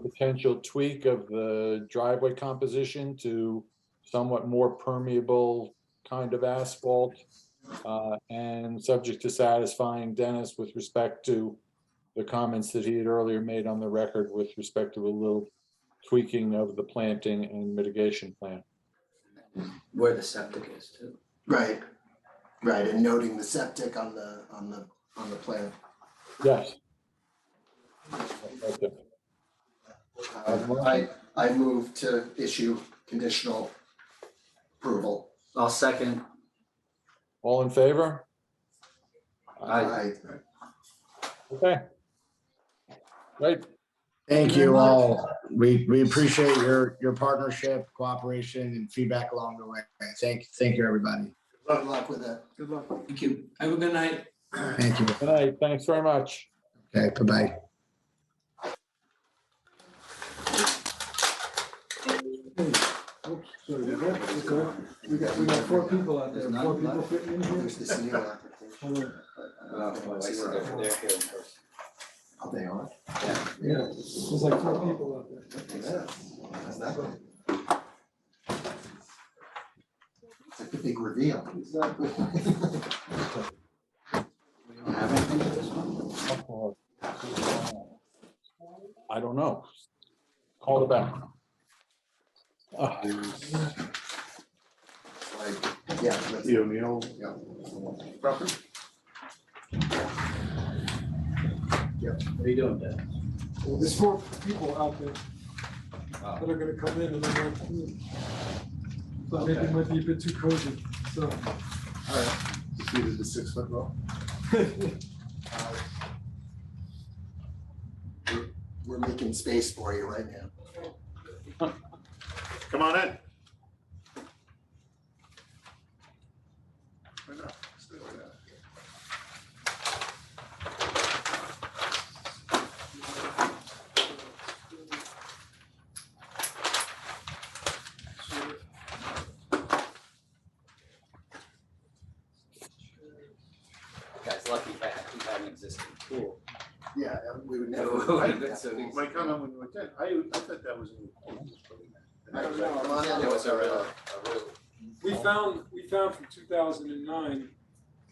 [SPEAKER 1] potential tweak of the driveway composition to somewhat more permeable kind of asphalt, and subject to satisfying Dennis with respect to the comments that he had earlier made on the record with respect to a little tweaking of the planting and mitigation plan.
[SPEAKER 5] Where the septic is too.
[SPEAKER 2] Right, right, and noting the septic on the plan.
[SPEAKER 1] Yes.
[SPEAKER 2] I move to issue conditional approval.
[SPEAKER 5] I'll second.
[SPEAKER 1] All in favor?
[SPEAKER 5] Aye.
[SPEAKER 1] Okay. Great.
[SPEAKER 9] Thank you all. We appreciate your partnership, cooperation, and feedback along the way. Thank you, everybody.
[SPEAKER 2] Good luck with that.
[SPEAKER 3] Good luck.
[SPEAKER 10] Thank you. Have a good night.
[SPEAKER 9] Thank you.
[SPEAKER 1] Good night. Thanks very much.
[SPEAKER 9] Okay, bye-bye.
[SPEAKER 3] Oops, sorry, that's okay. We got 4 people out there, 4 people fitting in here.
[SPEAKER 2] There's this new application.
[SPEAKER 3] Hold on.
[SPEAKER 5] They're here in person.
[SPEAKER 2] Oh, they are?
[SPEAKER 3] Yeah, there's like 4 people out there.
[SPEAKER 2] Yeah. How's that going? It's like the big reveal.
[SPEAKER 3] Exactly.
[SPEAKER 1] I don't know. Call it back.
[SPEAKER 2] Like, yeah. let's-
[SPEAKER 4] The O'Neill
[SPEAKER 2] Yeah.
[SPEAKER 4] property?
[SPEAKER 5] What are you doing, Dad?
[SPEAKER 3] Well, there's 4 people out there that are gonna come in and I'm like, so maybe it might be a bit too cozy, so.
[SPEAKER 4] Defeated the 6-foot roll.
[SPEAKER 2] We're making space for you right now.
[SPEAKER 4] Come on in. Why not? Stay like that.
[SPEAKER 5] Guys, lucky if I had an existing pool.
[SPEAKER 2] Yeah, we would
[SPEAKER 5] It
[SPEAKER 2] never.
[SPEAKER 5] would have been so easy.
[SPEAKER 4] My comment when you went in, I thought that was a new pool.
[SPEAKER 2] I don't know, I'm on it.
[SPEAKER 5] It was a real.
[SPEAKER 3] We found from 2009,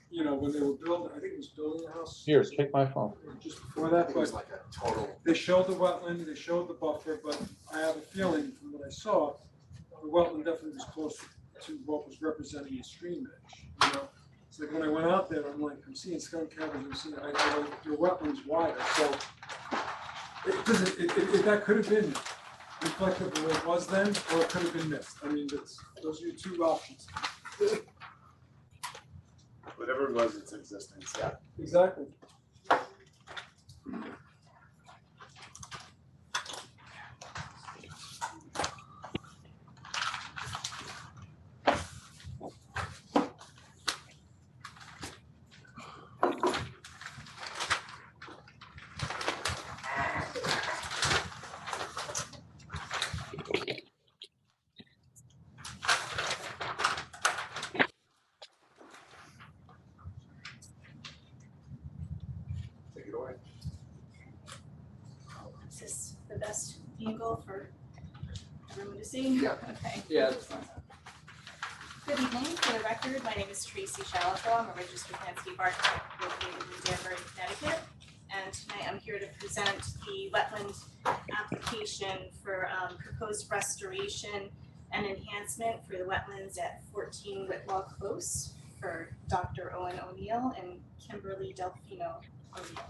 [SPEAKER 3] you know, when they were building, I think it was building the house.
[SPEAKER 1] Here, take my phone.
[SPEAKER 3] or just before
[SPEAKER 2] I
[SPEAKER 3] that,
[SPEAKER 2] think it was
[SPEAKER 3] but
[SPEAKER 2] like a total.
[SPEAKER 3] they showed the wetland, they showed the buffer, but I have a feeling from what I saw, the wetland definitely was close to what was representing a stream edge, you know? It's like when I went out there, I'm like, I'm seeing skunk cabbage, I'm seeing, your wetland's wider, so it doesn't, that could have been reflective of what it was then, or it could have been missed. I mean, those are your 2 options.
[SPEAKER 4] Whatever it was, it's existing. Yeah.
[SPEAKER 3] Exactly.
[SPEAKER 4] Take it away.
[SPEAKER 12] Is this the best angle for everyone to see?
[SPEAKER 2] Yeah.
[SPEAKER 12] Okay.
[SPEAKER 5] Yeah, that's fine.
[SPEAKER 12] Good evening. For the record, my name is Tracy Shalafo. I'm a registered landscape architect located in Danbury, Connecticut. And tonight I'm here to present the wetland application for proposed restoration and enhancement for the wetlands at 14 Whitlaw Close for Dr. Owen O'Neill and Kimberly Delfino O'Neill.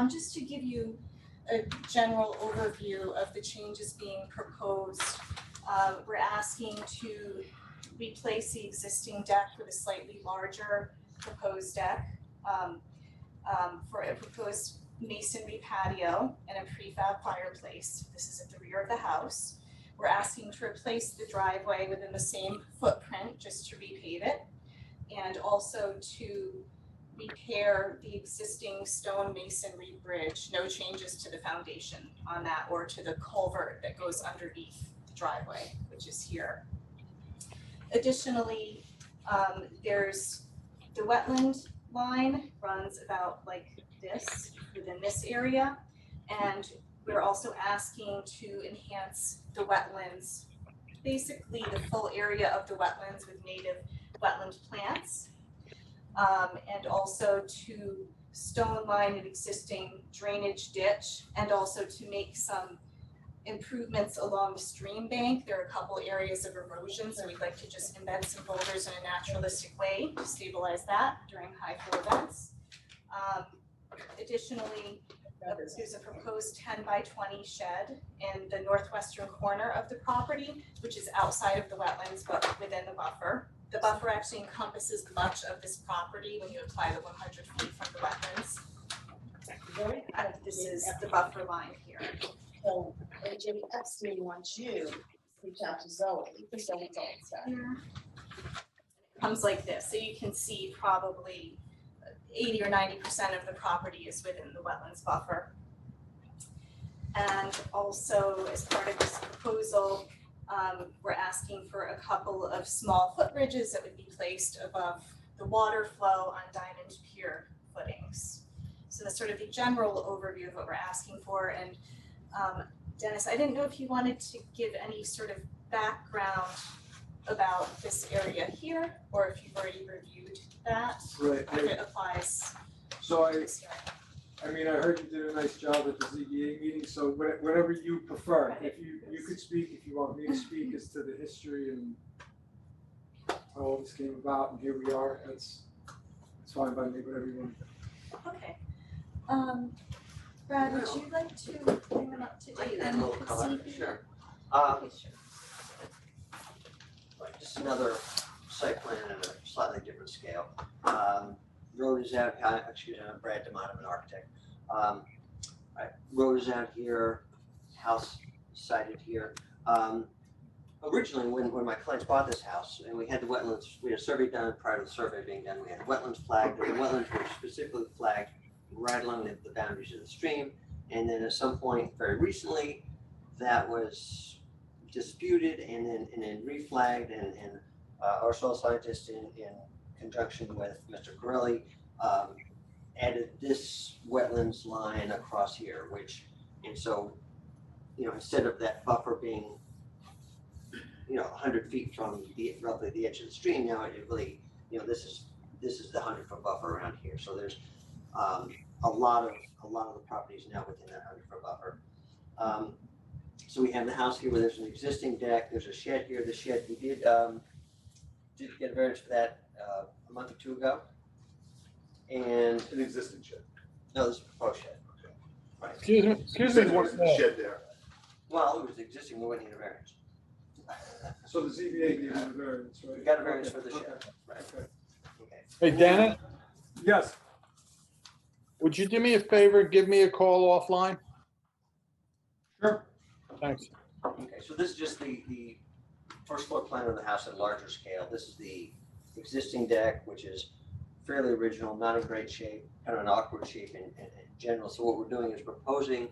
[SPEAKER 12] Just to give you a general overview of the changes being proposed, we're asking to replace the existing deck with a slightly larger proposed deck for a proposed masonry patio and a prefab fireplace. This is at the rear of the house. We're asking to replace the driveway within the same footprint, just to repave it, and also to repair the existing stone masonry bridge. No changes to the foundation on that or to the culvert that goes underneath the driveway, which is here. Additionally, there's the wetland line runs about like this within this area. And we're also asking to enhance the wetlands, basically the full area of the wetlands with native wetland plants. And also to stone line an existing drainage ditch, and also to make some improvements along the stream bank. There are a couple areas of erosion, so we'd like to just embed some boulders in a naturalistic way to stabilize that during high flow events. Additionally, there's a proposed 10 by 20 shed in the northwestern corner of the property, which is outside of the wetlands but within the buffer. The buffer actually encompasses much of this property when you apply the 100 feet from the wetlands. And this is the buffer line here.
[SPEAKER 13] So, and Jimmy Epstein wants you to reach out to Zoe, because Zoe's all set.
[SPEAKER 12] It comes like this, so you can see probably 80 or 90% of the property is within the wetlands buffer. And also, as part of this proposal, we're asking for a couple of small footbridges that would be placed above the water flow on diamond pier footings. So that's sort of the general overview of what we're asking for. And Dennis, I didn't know if you wanted to give any sort of background about this area here, or if you've already reviewed that,
[SPEAKER 3] Right.
[SPEAKER 12] if it applies
[SPEAKER 3] So
[SPEAKER 12] to this area.
[SPEAKER 3] I heard you did a nice job at the ZBA meeting, so whatever you prefer. If you could speak, if you want me to speak as to the history and how all this came about, and here we are, that's fine by me, whatever you want.
[SPEAKER 12] Okay. Brad, would you like to bring them up to
[SPEAKER 14] I
[SPEAKER 12] date
[SPEAKER 14] can add a
[SPEAKER 12] and
[SPEAKER 14] little color,
[SPEAKER 12] see?
[SPEAKER 14] sure.
[SPEAKER 12] Okay, sure.
[SPEAKER 14] Right, just another site plan at a slightly different scale. Road is out, excuse me, I'm Brad DeMott, I'm an architect. Right, road is out here, house sited here. Originally, when my clients bought this house, and we had the wetlands, we had a survey done. Prior to the survey being done, we had the wetlands flagged, and the wetlands were specifically flagged right along the boundaries of the stream. And then at some point, very recently, that was disputed and then reflagged, and our soil scientist in conjunction with Mr. Corelli added this wetlands line across here, and so, instead of that buffer being 100 feet from roughly the edge of the stream, now it really, this is the 100-foot buffer around here. So there's a lot of the properties now within that 100-foot buffer. So we have the house here where there's an existing deck. There's a shed here. The shed, we did get a variance for that a month or two ago. And
[SPEAKER 4] An existing shed.
[SPEAKER 14] no, this is a proposed shed. Right.
[SPEAKER 1] Excuse me,
[SPEAKER 4] There's a shed there.
[SPEAKER 14] Well, it was existing. We wouldn't need a variance.
[SPEAKER 3] So the ZBA gave you the variance, right?
[SPEAKER 14] We got a variance for the
[SPEAKER 3] Okay,
[SPEAKER 14] shed. Right.
[SPEAKER 3] okay.
[SPEAKER 14] Okay.
[SPEAKER 1] Hey, Dennis,
[SPEAKER 3] Yes,
[SPEAKER 1] would you do me a favor, give me a call offline?
[SPEAKER 3] sure.
[SPEAKER 1] Thanks.
[SPEAKER 14] Okay, so this is just the first floor plan of the house at a larger scale. This is the existing deck, which is fairly original, not in great shape, kind of an awkward shape in general. So what we're doing is proposing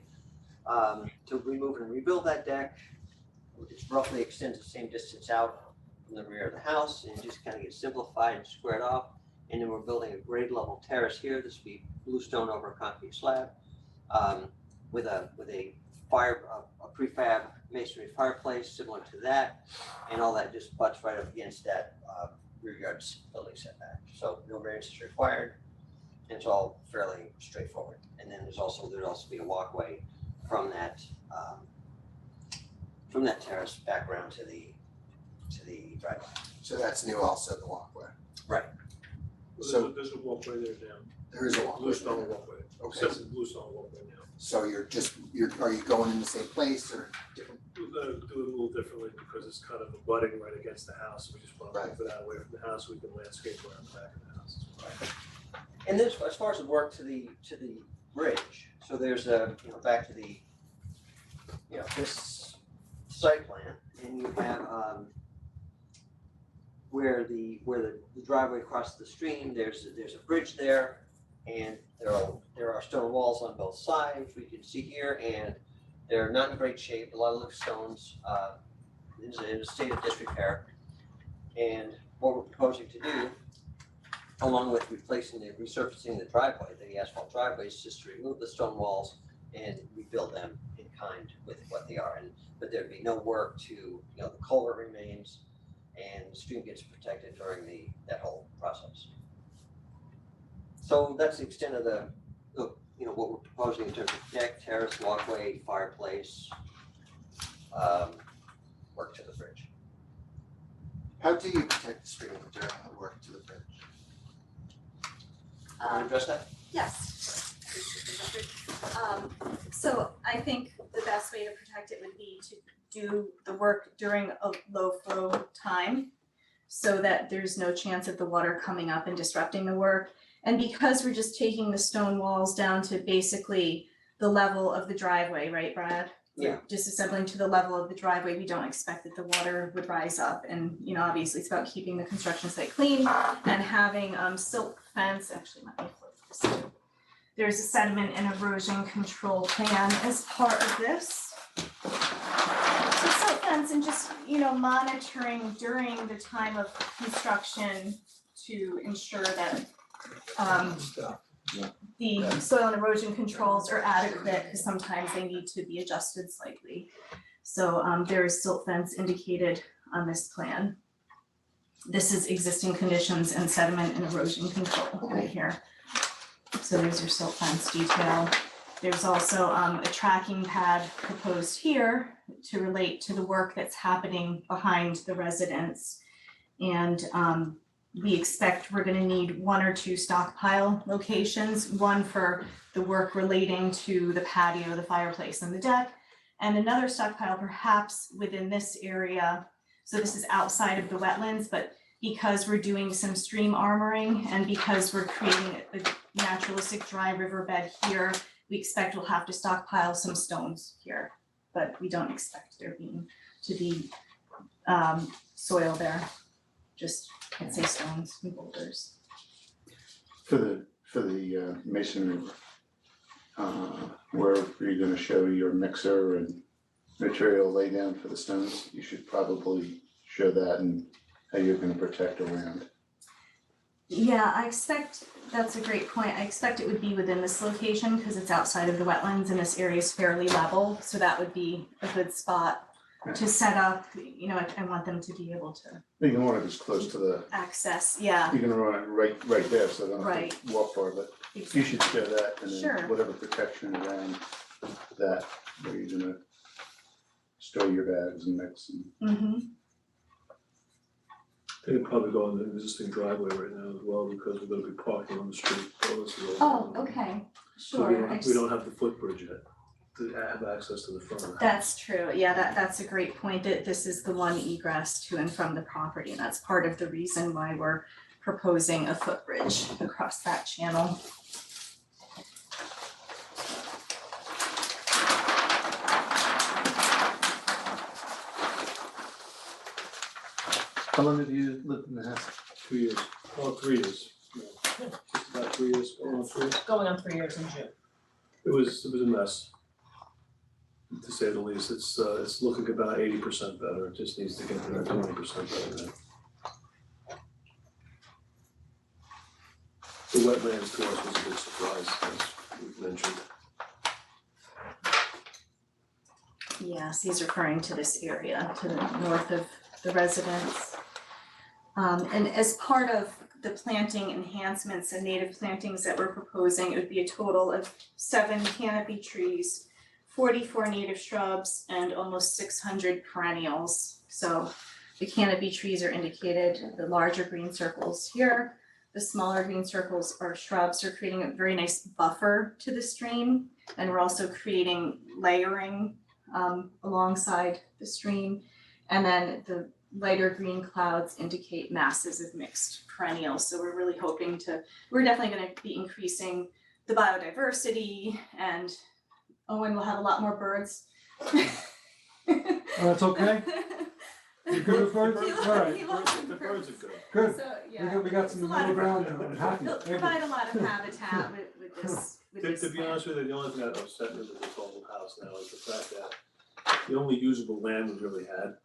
[SPEAKER 14] to remove and rebuild that deck. It roughly extends the same distance out from the rear of the house, and just kind of gets simplified and squared off. And then we're building a grade level terrace here. This will be bluestone over a concrete slab with a prefab masonry fireplace similar to that, and all that just butts right up against that rear yard building setback. So no variance is required, and it's all fairly straightforward. And then there'd also be a walkway from that terrace back around to the driveway.
[SPEAKER 2] So that's new also, the walkway.
[SPEAKER 14] Right.
[SPEAKER 2] So
[SPEAKER 8] There's a walkway there now.
[SPEAKER 2] there is a walkway.
[SPEAKER 8] Bluestone walkway.
[SPEAKER 2] Okay,
[SPEAKER 8] That's a bluestone walkway now.
[SPEAKER 2] so are you going in the same place or different?
[SPEAKER 8] We're gonna do it a little differently because it's kind of abutting right against the house. We just want to
[SPEAKER 2] Right.
[SPEAKER 8] move it out away from the house. We can landscape around the back of the house.
[SPEAKER 14] And then as far as the work to the bridge, so there's back to the this site plan, and you have where the driveway crosses the stream. There's a bridge there, and there are stone walls on both sides. We can see here, and they're not in great shape. A lot of loose stones in a state of disrepair. And what we're proposing to do along with resurfacing the driveway, the asphalt driveways, just to remove the stone walls and rebuild them in kind with what they are. But there'd be no work to, the culvert remains and the stream gets protected during that whole process. So that's the extent of what we're proposing in terms of deck, terrace, walkway, fireplace, work to the bridge.
[SPEAKER 2] How do you protect the stream during the work to the bridge?
[SPEAKER 14] Want to address that?
[SPEAKER 12] Yes. So I think the best way to protect it would be to do the work during a low flow time so that there's no chance of the water coming up and disrupting the work. And because we're just taking the stone walls down to basically the level of the driveway, right, Brad?
[SPEAKER 14] Yeah.
[SPEAKER 12] Disassembling to the level of the driveway, we don't expect that the water would rise up. And, obviously it's about keeping the construction site clean and having silt fence, actually, let me flip this too. There's a sediment and erosion control plan as part of this. So silt fence and just, monitoring during the time of construction to ensure that the soil and erosion controls are adequate, because sometimes they need to be adjusted slightly. So there is silt fence indicated on this plan. This is existing conditions and sediment and erosion control right here. So there's your silt fence detail. There's also a tracking pad proposed here to relate to the work that's happening behind the residence. And we expect we're gonna need 1 or 2 stockpile locations, one for the work relating to the patio, the fireplace, and the deck, and another stockpile perhaps within this area. So this is outside of the wetlands, but because we're doing some stream armoring and because we're creating a naturalistic dry riverbed here, we expect we'll have to stockpile some stones here, but we don't expect there to be soil there, just, I'd say, stones and boulders.
[SPEAKER 4] For the masonry, where are you gonna show your mixer and material laydown for the stones? You should probably show that and how you're gonna protect around.
[SPEAKER 12] Yeah, I expect, that's a great point. I expect it would be within this location because it's outside of the wetlands and this area is fairly level. So that would be a good spot to set up, I want them to be able to
[SPEAKER 4] You can want it as close to the,
[SPEAKER 12] access, yeah.
[SPEAKER 4] you're gonna run it right there, so they don't have to walk far, but you should show that and
[SPEAKER 12] Sure.
[SPEAKER 4] then whatever protection around that, where you're gonna store your bags and mix and.
[SPEAKER 12] Mm-hmm.
[SPEAKER 8] They could probably go on the existing driveway right now as well, because we're gonna be parking on the street.
[SPEAKER 12] Oh, okay,
[SPEAKER 8] So we
[SPEAKER 12] sure.
[SPEAKER 8] don't have the footbridge yet to have access to the front of the house.
[SPEAKER 12] That's true. Yeah, that's a great point, that this is the one egress to and from the property, and that's part of the reason why we're proposing a footbridge across that channel.
[SPEAKER 8] How long have you lived in the house? 2 years. Oh, 3 years. Yeah. Just about 3 years, going on 3.
[SPEAKER 13] Going on 3 years in June.
[SPEAKER 8] It was a mess, to say the least. It's looking about 80% better. It just needs to get to that 20% better now. The wetlands to us was a big surprise, as we've mentioned.
[SPEAKER 12] Yes, he's referring to this area to the north of the residence. And as part of the planting enhancements and native plantings that we're proposing, it would be a total of 7 canopy trees, 44 native shrubs, and almost 600 perennials. So the canopy trees are indicated, the larger green circles here. The smaller green circles are shrubs. They're creating a very nice buffer to the stream. And we're also creating layering alongside the stream. And then the lighter green clouds indicate masses of mixed perennials. So we're really hoping we're definitely going to be increasing the biodiversity, and Owen will have a lot more birds.
[SPEAKER 3] That's okay? You good with birds? All right,
[SPEAKER 12] He loves
[SPEAKER 8] The birds are good.
[SPEAKER 3] good.
[SPEAKER 12] So, yeah.
[SPEAKER 3] We got some
[SPEAKER 12] It's a lot
[SPEAKER 3] middle
[SPEAKER 12] of-
[SPEAKER 3] ground now, I'm happy.
[SPEAKER 12] He'll
[SPEAKER 3] Thank you.
[SPEAKER 12] provide a lot of habitat with this
[SPEAKER 8] To be
[SPEAKER 12] plan.
[SPEAKER 8] honest with you, the only thing that upset me with this whole house now is the fact that the only usable land we really had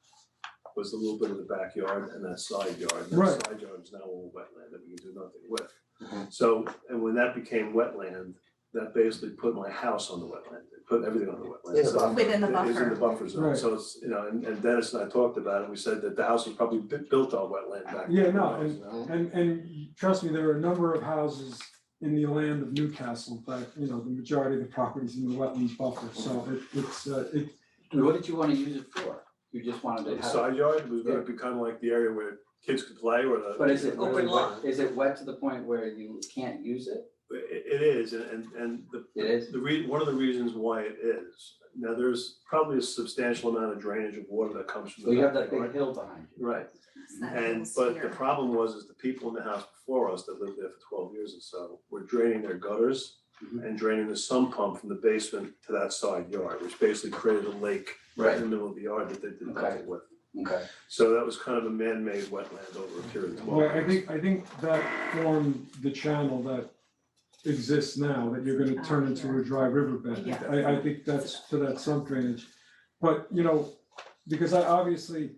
[SPEAKER 8] was a little bit of the backyard and that side yard. And
[SPEAKER 3] Right.
[SPEAKER 8] that side yard is now all wetland that we can do nothing with. So, and when that became wetland, that basically put my house on the wetland, it put everything on the wetland.
[SPEAKER 14] In the
[SPEAKER 8] So
[SPEAKER 14] buffer.
[SPEAKER 12] Within the
[SPEAKER 8] it is in the
[SPEAKER 12] buffer.
[SPEAKER 8] buffer zone,
[SPEAKER 3] Right.
[SPEAKER 8] so it's, you know, and Dennis and I talked about it, we said that the house was probably built on wetland back then.
[SPEAKER 3] Yeah, no,
[SPEAKER 8] you know?
[SPEAKER 3] And trust me, there are a number of houses in the land of Newcastle, but, you know, the majority of the properties in the wetlands buffer, so it,
[SPEAKER 5] What did you wanna use it for? You just wanted to
[SPEAKER 8] The
[SPEAKER 5] have,
[SPEAKER 8] side yard was gonna become like the area where kids could play or the.
[SPEAKER 5] but is it
[SPEAKER 14] Open
[SPEAKER 5] really
[SPEAKER 14] lawn.
[SPEAKER 5] wet, is it wet to the point where you can't use it?
[SPEAKER 8] It is, and the.
[SPEAKER 5] It is?
[SPEAKER 8] One of the reasons why it is, now there's probably a substantial amount of drainage of water that comes from
[SPEAKER 5] So
[SPEAKER 8] the
[SPEAKER 5] you have that
[SPEAKER 8] backyard.
[SPEAKER 5] big hill behind you.
[SPEAKER 8] Right,
[SPEAKER 12] It's that
[SPEAKER 8] and,
[SPEAKER 12] little
[SPEAKER 8] but the
[SPEAKER 12] sphere.
[SPEAKER 8] problem was the people in the house before us that lived there for 12 years or so were draining their gutters
[SPEAKER 5] Mhm.
[SPEAKER 8] and draining the sump pump from the basement to that side yard, which basically created a lake right in the middle of the yard that they did
[SPEAKER 5] Okay.
[SPEAKER 8] nothing with.
[SPEAKER 5] Okay.
[SPEAKER 8] So that was kind of a man-made wetland over a period of 12
[SPEAKER 3] well,
[SPEAKER 8] years.
[SPEAKER 3] I think that formed the channel that exists now, that you're gonna turn into a dry riverbed.
[SPEAKER 12] Yeah.
[SPEAKER 3] I think that's to that sump drainage. But, you know, because I obviously,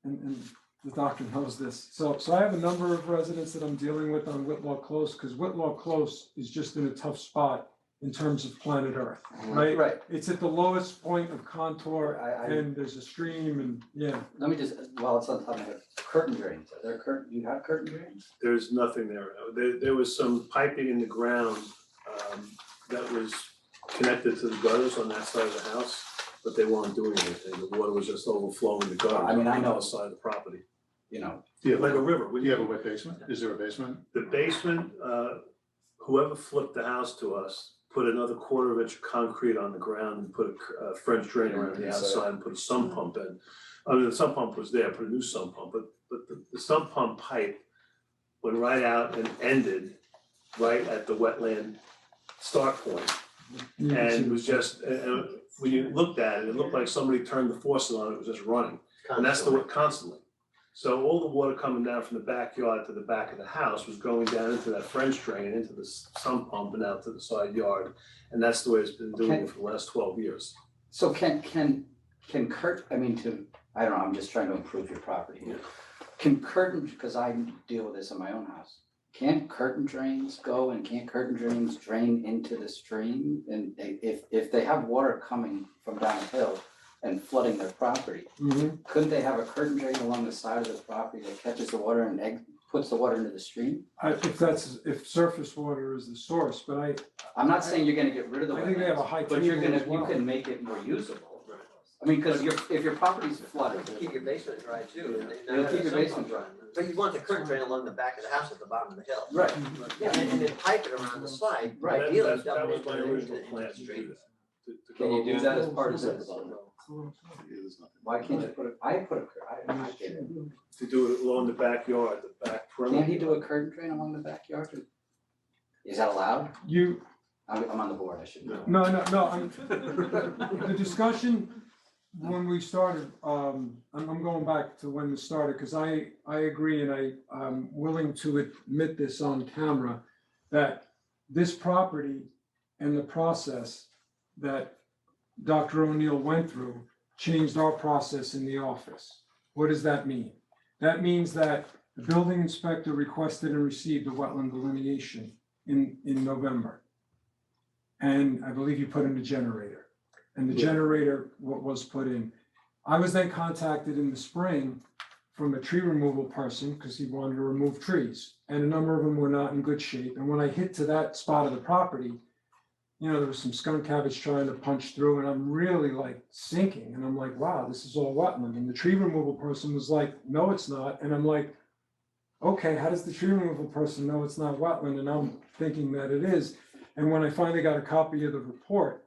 [SPEAKER 3] and the doctor knows this, so I have a number of residents that I'm dealing with on Whitlaw Close, because Whitlaw Close is just in a tough spot in terms of planet Earth, right?
[SPEAKER 5] Right,
[SPEAKER 3] It's at the lowest point of contour,
[SPEAKER 5] I-
[SPEAKER 3] and there's a stream, and, yeah.
[SPEAKER 5] let me just, while it's on top of it, curtain drains, are there you have curtain drains?
[SPEAKER 8] There's nothing there. There was some piping in the ground that was connected to the gutters on that side of the house, but they weren't doing anything. The water was just overflowing the gutters
[SPEAKER 5] I mean, I
[SPEAKER 8] on the
[SPEAKER 5] know.
[SPEAKER 8] other side of the property.
[SPEAKER 5] You know,
[SPEAKER 8] Yeah, like a river.
[SPEAKER 4] Do you have a wet basement? Is there a basement?
[SPEAKER 8] The basement, whoever flipped the house to us, put another quarter of inch of concrete on the ground and put a French drain around the outside and put a sump pump in. I mean, the sump pump was there, put a new sump pump, but the sump pump pipe went right out and ended right at the wetland start point.
[SPEAKER 3] you can
[SPEAKER 8] And
[SPEAKER 3] see
[SPEAKER 8] it was just, when you looked at it, it looked like somebody turned the faucet on, it was just running. And that's the way, constantly. So all the water coming down from the backyard to the back of the house was going down into that French drain, into the sump pump and out to the side yard. And that's the way it's been doing it for the last 12 years.
[SPEAKER 5] so can I mean, I don't know, I'm just trying to improve your property here. Can curtain, because I deal with this in my own house, can't curtain drains go and can't curtain drains drain into the stream? And if they have water coming from downhill and flooding their property,
[SPEAKER 3] Mhm.
[SPEAKER 5] couldn't they have a curtain drain along the side of the property that catches the water and puts the water into the stream?
[SPEAKER 3] If surface water is the source, but
[SPEAKER 5] I'm not saying you're gonna get rid of the
[SPEAKER 3] I think they have a
[SPEAKER 5] wetlands,
[SPEAKER 3] high
[SPEAKER 5] but you're
[SPEAKER 3] table
[SPEAKER 5] gonna,
[SPEAKER 3] as well.
[SPEAKER 5] you can make it more usable. I mean, cause if your property's flooded,
[SPEAKER 14] Keep your basement dry too. and
[SPEAKER 5] You'll
[SPEAKER 14] not
[SPEAKER 5] keep
[SPEAKER 14] have
[SPEAKER 5] your
[SPEAKER 14] a
[SPEAKER 5] basement
[SPEAKER 14] sump pump. But you want the curtain drain along the back of the house at the bottom of the hill.
[SPEAKER 5] right,
[SPEAKER 14] And then pipe it around the side,
[SPEAKER 5] Right.
[SPEAKER 14] ideally
[SPEAKER 8] That
[SPEAKER 14] double
[SPEAKER 8] was
[SPEAKER 14] it
[SPEAKER 8] my
[SPEAKER 14] into
[SPEAKER 8] original
[SPEAKER 14] the
[SPEAKER 8] plan to do
[SPEAKER 14] street.
[SPEAKER 8] that. to
[SPEAKER 5] can
[SPEAKER 8] go
[SPEAKER 5] you do
[SPEAKER 8] along.
[SPEAKER 5] that as part of this?
[SPEAKER 8] No.
[SPEAKER 5] Why can't you put I get it.
[SPEAKER 8] To do it along the backyard, the back perimeter.
[SPEAKER 5] Can't he do a curtain drain along the backyard? Is that allowed? I'm on the board, I should know.
[SPEAKER 3] No, the discussion when we started, I'm going back to when this started, because I agree and I'm willing to admit this on camera, that this property and the process that Dr. O'Neill went through changed our process in the office. What does that mean? That means that the building inspector requested and received a wetland delineation in November. And I believe you put in a generator, and the generator was put in. I was then contacted in the spring from a tree removal person because he wanted to remove trees, and a number of them were not in good shape. And when I hit to that spot of the property, you know, there was some skunk cabbage trying to punch through, and I'm really like sinking, and I'm like, wow, this is all wetland. And the tree removal person was like, no, it's not. And I'm like, okay, how does the tree removal person know it's not wetland? And I'm thinking that it is. And when I finally got a copy of the report,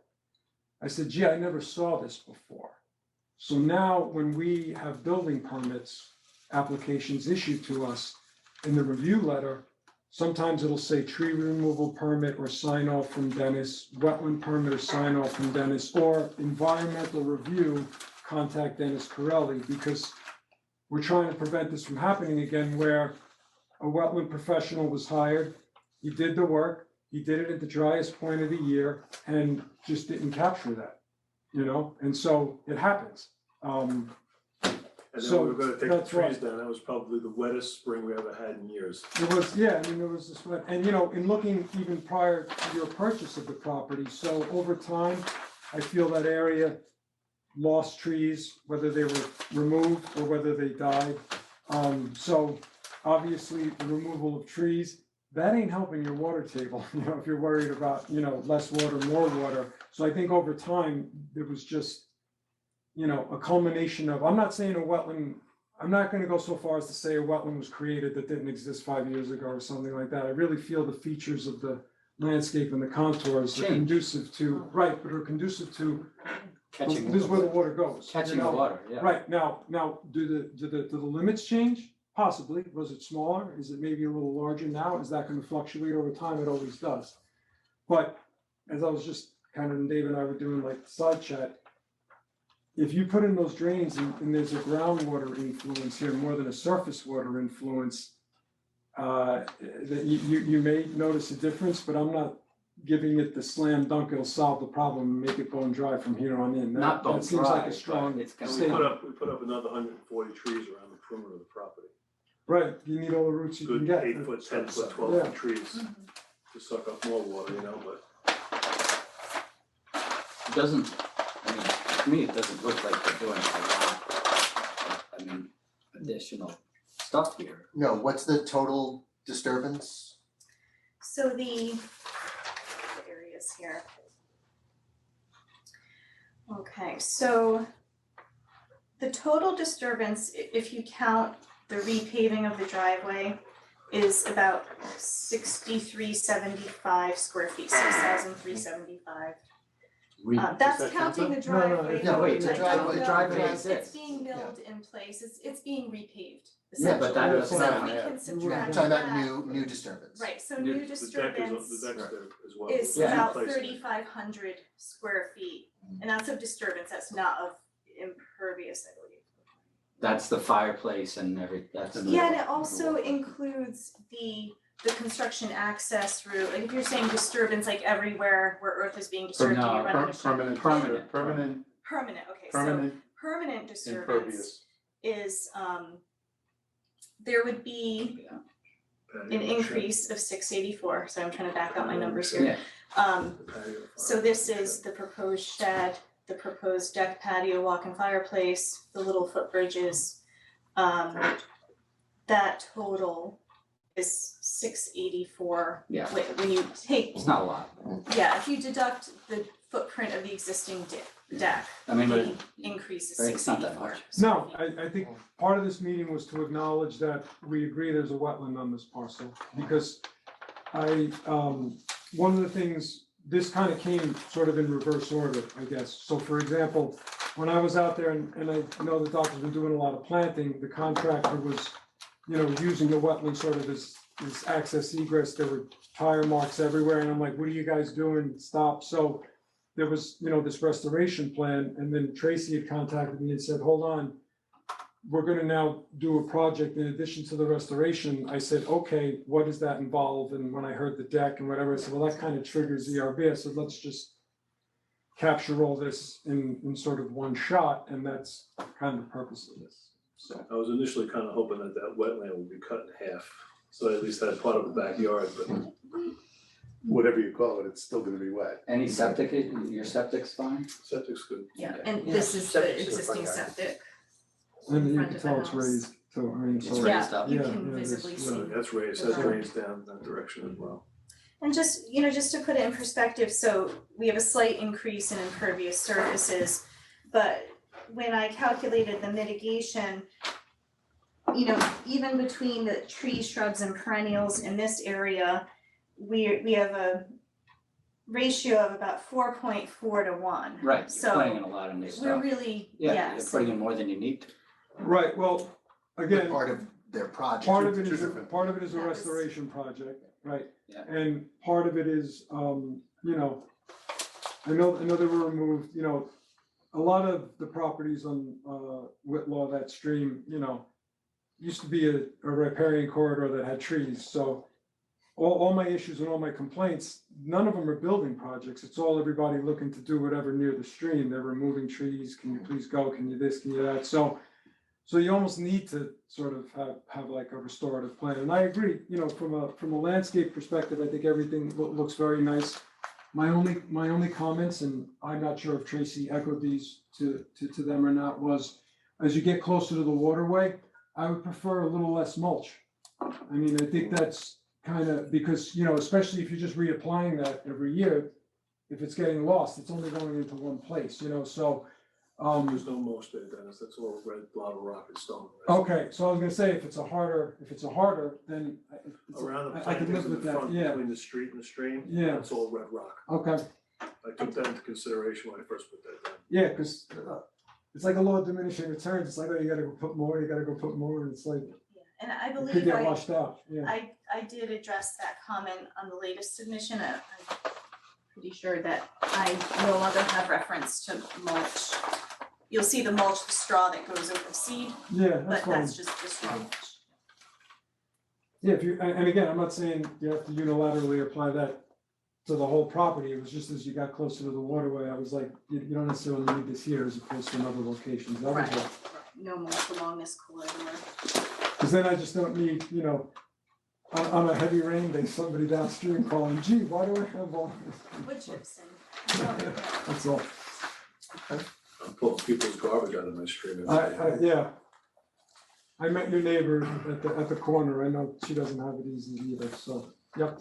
[SPEAKER 3] I said, gee, I never saw this before. So now when we have building permits, applications issued to us, in the review letter, sometimes it'll say tree removal permit or sign off from Dennis, wetland permit or sign off from Dennis, or environmental review, contact Dennis Corelli, because we're trying to prevent this from happening again, where a wetland professional was hired, he did the work, he did it at the driest point of the year and just didn't capture that, you know? And so it happens.
[SPEAKER 8] And And then
[SPEAKER 3] So,
[SPEAKER 8] we were gonna take the
[SPEAKER 3] that's right.
[SPEAKER 8] trees down, that was probably the wettest spring we ever had in years.
[SPEAKER 3] It was, yeah, I mean, there was this, and you know, in looking even prior to your purchase of the property, so over time, I feel that area lost trees, whether they were removed or whether they died. So obviously, the removal of trees, that ain't helping your water table, you know, if you're worried about, you know, less water, more water. So I think over time, there was just, you know, a culmination of, I'm not saying a wetland, I'm not gonna go so far as to say a wetland was created that didn't exist 5 years ago or something like that. I really feel the features of the landscape and the contours are
[SPEAKER 5] Change.
[SPEAKER 3] conducive to, right, but are conducive to,
[SPEAKER 5] Catching.
[SPEAKER 3] this is where the water goes. you
[SPEAKER 5] Catching the
[SPEAKER 3] know?
[SPEAKER 5] water, yeah.
[SPEAKER 3] Right, now, do the limits change? Possibly. Was it smaller? Is it maybe a little larger now? Is that gonna fluctuate over time? It always does. But as I was just kind of, and Dave and I were doing like side chat, if you put in those drains and there's a groundwater influence here more than a surface water influence, that you may notice a difference, but I'm not giving it the slam dunk, it'll solve the problem and make it bone dry from here on in.
[SPEAKER 5] Not bone
[SPEAKER 3] That seems like
[SPEAKER 5] dry,
[SPEAKER 3] a strong
[SPEAKER 5] but it's gonna
[SPEAKER 8] And
[SPEAKER 3] statement.
[SPEAKER 8] we put up another 140 trees around the perimeter of the property.
[SPEAKER 3] Right, you need all the roots you can
[SPEAKER 8] Good
[SPEAKER 3] get.
[SPEAKER 8] 8 foot, 10 foot, 12
[SPEAKER 3] Yeah.
[SPEAKER 8] foot trees to suck up more water, you know, but.
[SPEAKER 5] It doesn't, I mean, to me, it doesn't look like they're doing a lot, I mean, additional stuff here.
[SPEAKER 2] No, what's the total disturbance?
[SPEAKER 12] So the areas here. Okay, so the total disturbance, if you count the repaving of the driveway, is about 6,375 square feet, 6,375. That's
[SPEAKER 8] that
[SPEAKER 12] counting the
[SPEAKER 3] No, no,
[SPEAKER 12] driveway.
[SPEAKER 2] no, wait, the
[SPEAKER 12] Like,
[SPEAKER 2] driveway-
[SPEAKER 5] the driveway
[SPEAKER 12] It's
[SPEAKER 5] exists.
[SPEAKER 12] being milled in place, it's being repaved,
[SPEAKER 5] Yeah, but that
[SPEAKER 12] essentially.
[SPEAKER 5] doesn't
[SPEAKER 12] So
[SPEAKER 5] happen.
[SPEAKER 12] we can
[SPEAKER 2] You're
[SPEAKER 12] subtract
[SPEAKER 2] talking
[SPEAKER 12] that.
[SPEAKER 2] about new disturbance.
[SPEAKER 12] Right, so
[SPEAKER 5] New-
[SPEAKER 12] new
[SPEAKER 8] The deck
[SPEAKER 12] disturbance
[SPEAKER 8] is there as well.
[SPEAKER 12] is
[SPEAKER 5] Yeah.
[SPEAKER 12] about
[SPEAKER 8] Replacement.
[SPEAKER 12] 3,500 square feet, and that's of disturbance, that's not of impervious, I believe.
[SPEAKER 5] That's the fireplace and that's.
[SPEAKER 12] Yeah, and it also includes the construction access route, like if you're saying disturbance, like everywhere where earth is being disturbed,
[SPEAKER 5] No,
[SPEAKER 12] you run into
[SPEAKER 4] Permanent.
[SPEAKER 5] Permanent.
[SPEAKER 12] permanent, okay, so
[SPEAKER 4] Permanent
[SPEAKER 12] permanent disturbance
[SPEAKER 4] impervious.
[SPEAKER 12] is, there would be an increase of 684, so I'm trying to back out my numbers here.
[SPEAKER 5] Yeah.
[SPEAKER 12] So this is the proposed shed, the proposed deck patio, walk-in fireplace, the little footbridges. That total is 684.
[SPEAKER 5] Yeah.
[SPEAKER 12] When you take,
[SPEAKER 5] It's not a lot.
[SPEAKER 12] yeah, if you deduct the footprint of the existing deck,
[SPEAKER 5] I mean,
[SPEAKER 12] the
[SPEAKER 5] but
[SPEAKER 12] increase is
[SPEAKER 5] right, it's not that
[SPEAKER 12] 684.
[SPEAKER 5] much.
[SPEAKER 3] No, I think part of this meeting was to acknowledge that we agree there's a wetland on this parcel, because one of the things, this kind of came sort of in reverse order, I guess. So for example, when I was out there, and I know the doctor's been doing a lot of planting, the contractor was, you know, using the wetland sort of as access egress, there were tire marks everywhere, and I'm like, what are you guys doing? Stop. So there was, you know, this restoration plan, and then Tracy had contacted me and said, hold on, we're gonna now do a project in addition to the restoration. I said, okay, what does that involve? And when I heard the deck and whatever, I said, well, that kind of triggers ERB. I said, let's just capture all this in sort of one shot, and that's kind of the purpose of this, so.
[SPEAKER 8] I was initially kind of hoping that that wetland would be cut in half, so at least had part of the backyard, but
[SPEAKER 4] Whatever you call it, it's still gonna be wet.
[SPEAKER 5] Any septic, your septic's fine?
[SPEAKER 8] septic's good.
[SPEAKER 12] Yeah,
[SPEAKER 5] Okay.
[SPEAKER 12] and this is the
[SPEAKER 14] Septic's in the
[SPEAKER 12] existing
[SPEAKER 14] front yard.
[SPEAKER 12] septic.
[SPEAKER 3] And you
[SPEAKER 12] Front
[SPEAKER 3] can
[SPEAKER 12] of the
[SPEAKER 3] tell it's
[SPEAKER 12] house.
[SPEAKER 3] raised, so, I mean,
[SPEAKER 5] It's
[SPEAKER 3] so.
[SPEAKER 5] raised
[SPEAKER 12] Yeah,
[SPEAKER 5] up.
[SPEAKER 12] you
[SPEAKER 3] Yeah,
[SPEAKER 12] can
[SPEAKER 3] yeah,
[SPEAKER 12] visibly
[SPEAKER 3] this-
[SPEAKER 12] see.
[SPEAKER 8] So that's raised, that drains down that direction as well.
[SPEAKER 12] And just, you know, just to put it in perspective, so we have a slight increase in impervious surfaces, but when I calculated the mitigation, you know, even between the trees, shrubs, and perennials in this area, we have a ratio of about 4.4 to 1.
[SPEAKER 5] Right, you're
[SPEAKER 12] So
[SPEAKER 5] putting in a lot of new
[SPEAKER 12] we're
[SPEAKER 5] stuff.
[SPEAKER 12] really,
[SPEAKER 5] Yeah, you're
[SPEAKER 12] yes.
[SPEAKER 5] putting in more than you need to.
[SPEAKER 3] Right, well, again,
[SPEAKER 2] Part of their project.
[SPEAKER 3] part of it
[SPEAKER 4] Two
[SPEAKER 3] is,
[SPEAKER 4] different-
[SPEAKER 3] part of it is a
[SPEAKER 12] That was-
[SPEAKER 3] restoration project, right?
[SPEAKER 5] Yeah.
[SPEAKER 3] And part of it is, you know, I know they were removed, you know, a lot of the properties on, Whitlaw, that stream, you know, used to be a riparian corridor that had trees, so all my issues and all my complaints, none of them are building projects, it's all everybody looking to do whatever near the stream, they're removing trees, can you please go, can you this, can you that, so So you almost need to sort of have like a restorative plan, and I agree, you know, from a landscape perspective, I think everything looks very nice. My only comments, and I'm not sure if Tracy echoed these to them or not, was as you get closer to the waterway, I would prefer a little less mulch. I mean, I think that's kind of, because, you know, especially if you're just reapplying that every year, if it's getting lost, it's only going into one place, you know, so.
[SPEAKER 8] There's no mulch there, Dennis, that's all red lava rock and stone.
[SPEAKER 3] Okay, so I was gonna say, if it's a harder, then
[SPEAKER 8] Around the
[SPEAKER 3] I could live
[SPEAKER 8] plantings in
[SPEAKER 3] with
[SPEAKER 8] the
[SPEAKER 3] that,
[SPEAKER 8] front
[SPEAKER 3] yeah.
[SPEAKER 8] between the street and the stream,
[SPEAKER 3] Yeah.
[SPEAKER 8] that's all red rock.
[SPEAKER 3] Okay,
[SPEAKER 8] I took that into consideration when I first put that down.
[SPEAKER 3] yeah, because it's like a law of diminishing returns, it's like, oh, you gotta go put more, and it's like,
[SPEAKER 12] Yeah, and I
[SPEAKER 3] it could
[SPEAKER 12] believe
[SPEAKER 3] get washed out, yeah.
[SPEAKER 12] I did address that comment on the latest submission. I'm pretty sure that I no longer have reference to mulch. You'll see the mulch, the straw that goes over seed,
[SPEAKER 3] Yeah,
[SPEAKER 12] but
[SPEAKER 3] that's fine.
[SPEAKER 12] that's just the straw mulch.
[SPEAKER 3] Yeah, if you, and again, I'm not saying you have to unilaterally apply that to the whole property, it was just as you got closer to the waterway, I was like, you don't necessarily need this here as opposed to in other locations, that was
[SPEAKER 12] Right,
[SPEAKER 3] all.
[SPEAKER 12] no mulch along this corridor.
[SPEAKER 3] Cause then I just don't need, you know, on a heavy rain day, somebody downstream calling, gee, why do I have all
[SPEAKER 12] Wood
[SPEAKER 3] this?
[SPEAKER 12] chips and.
[SPEAKER 3] That's all,
[SPEAKER 8] I'm pulling people's garbage out of my stream.
[SPEAKER 3] yeah. I met your neighbor at the corner, I know she doesn't have it easy either, so, yep.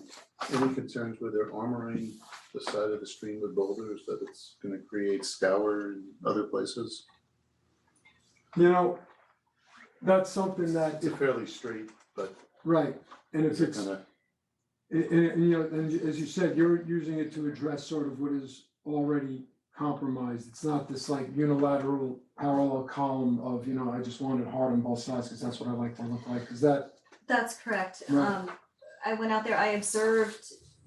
[SPEAKER 4] Any concerns with their armoring the side of the stream with boulders, that it's gonna create scour in other places?
[SPEAKER 3] You know, that's something that,
[SPEAKER 4] It's a fairly straight, but
[SPEAKER 3] right, and if
[SPEAKER 4] is it
[SPEAKER 3] it's,
[SPEAKER 4] gonna,
[SPEAKER 3] you know, and as you said, you're using it to address sort of what is already compromised. It's not this like unilateral parallel column of, you know, I just want it hard on both sides because that's what I like to look like, is that?
[SPEAKER 12] That's correct.
[SPEAKER 3] Right.
[SPEAKER 12] I went out there, I observed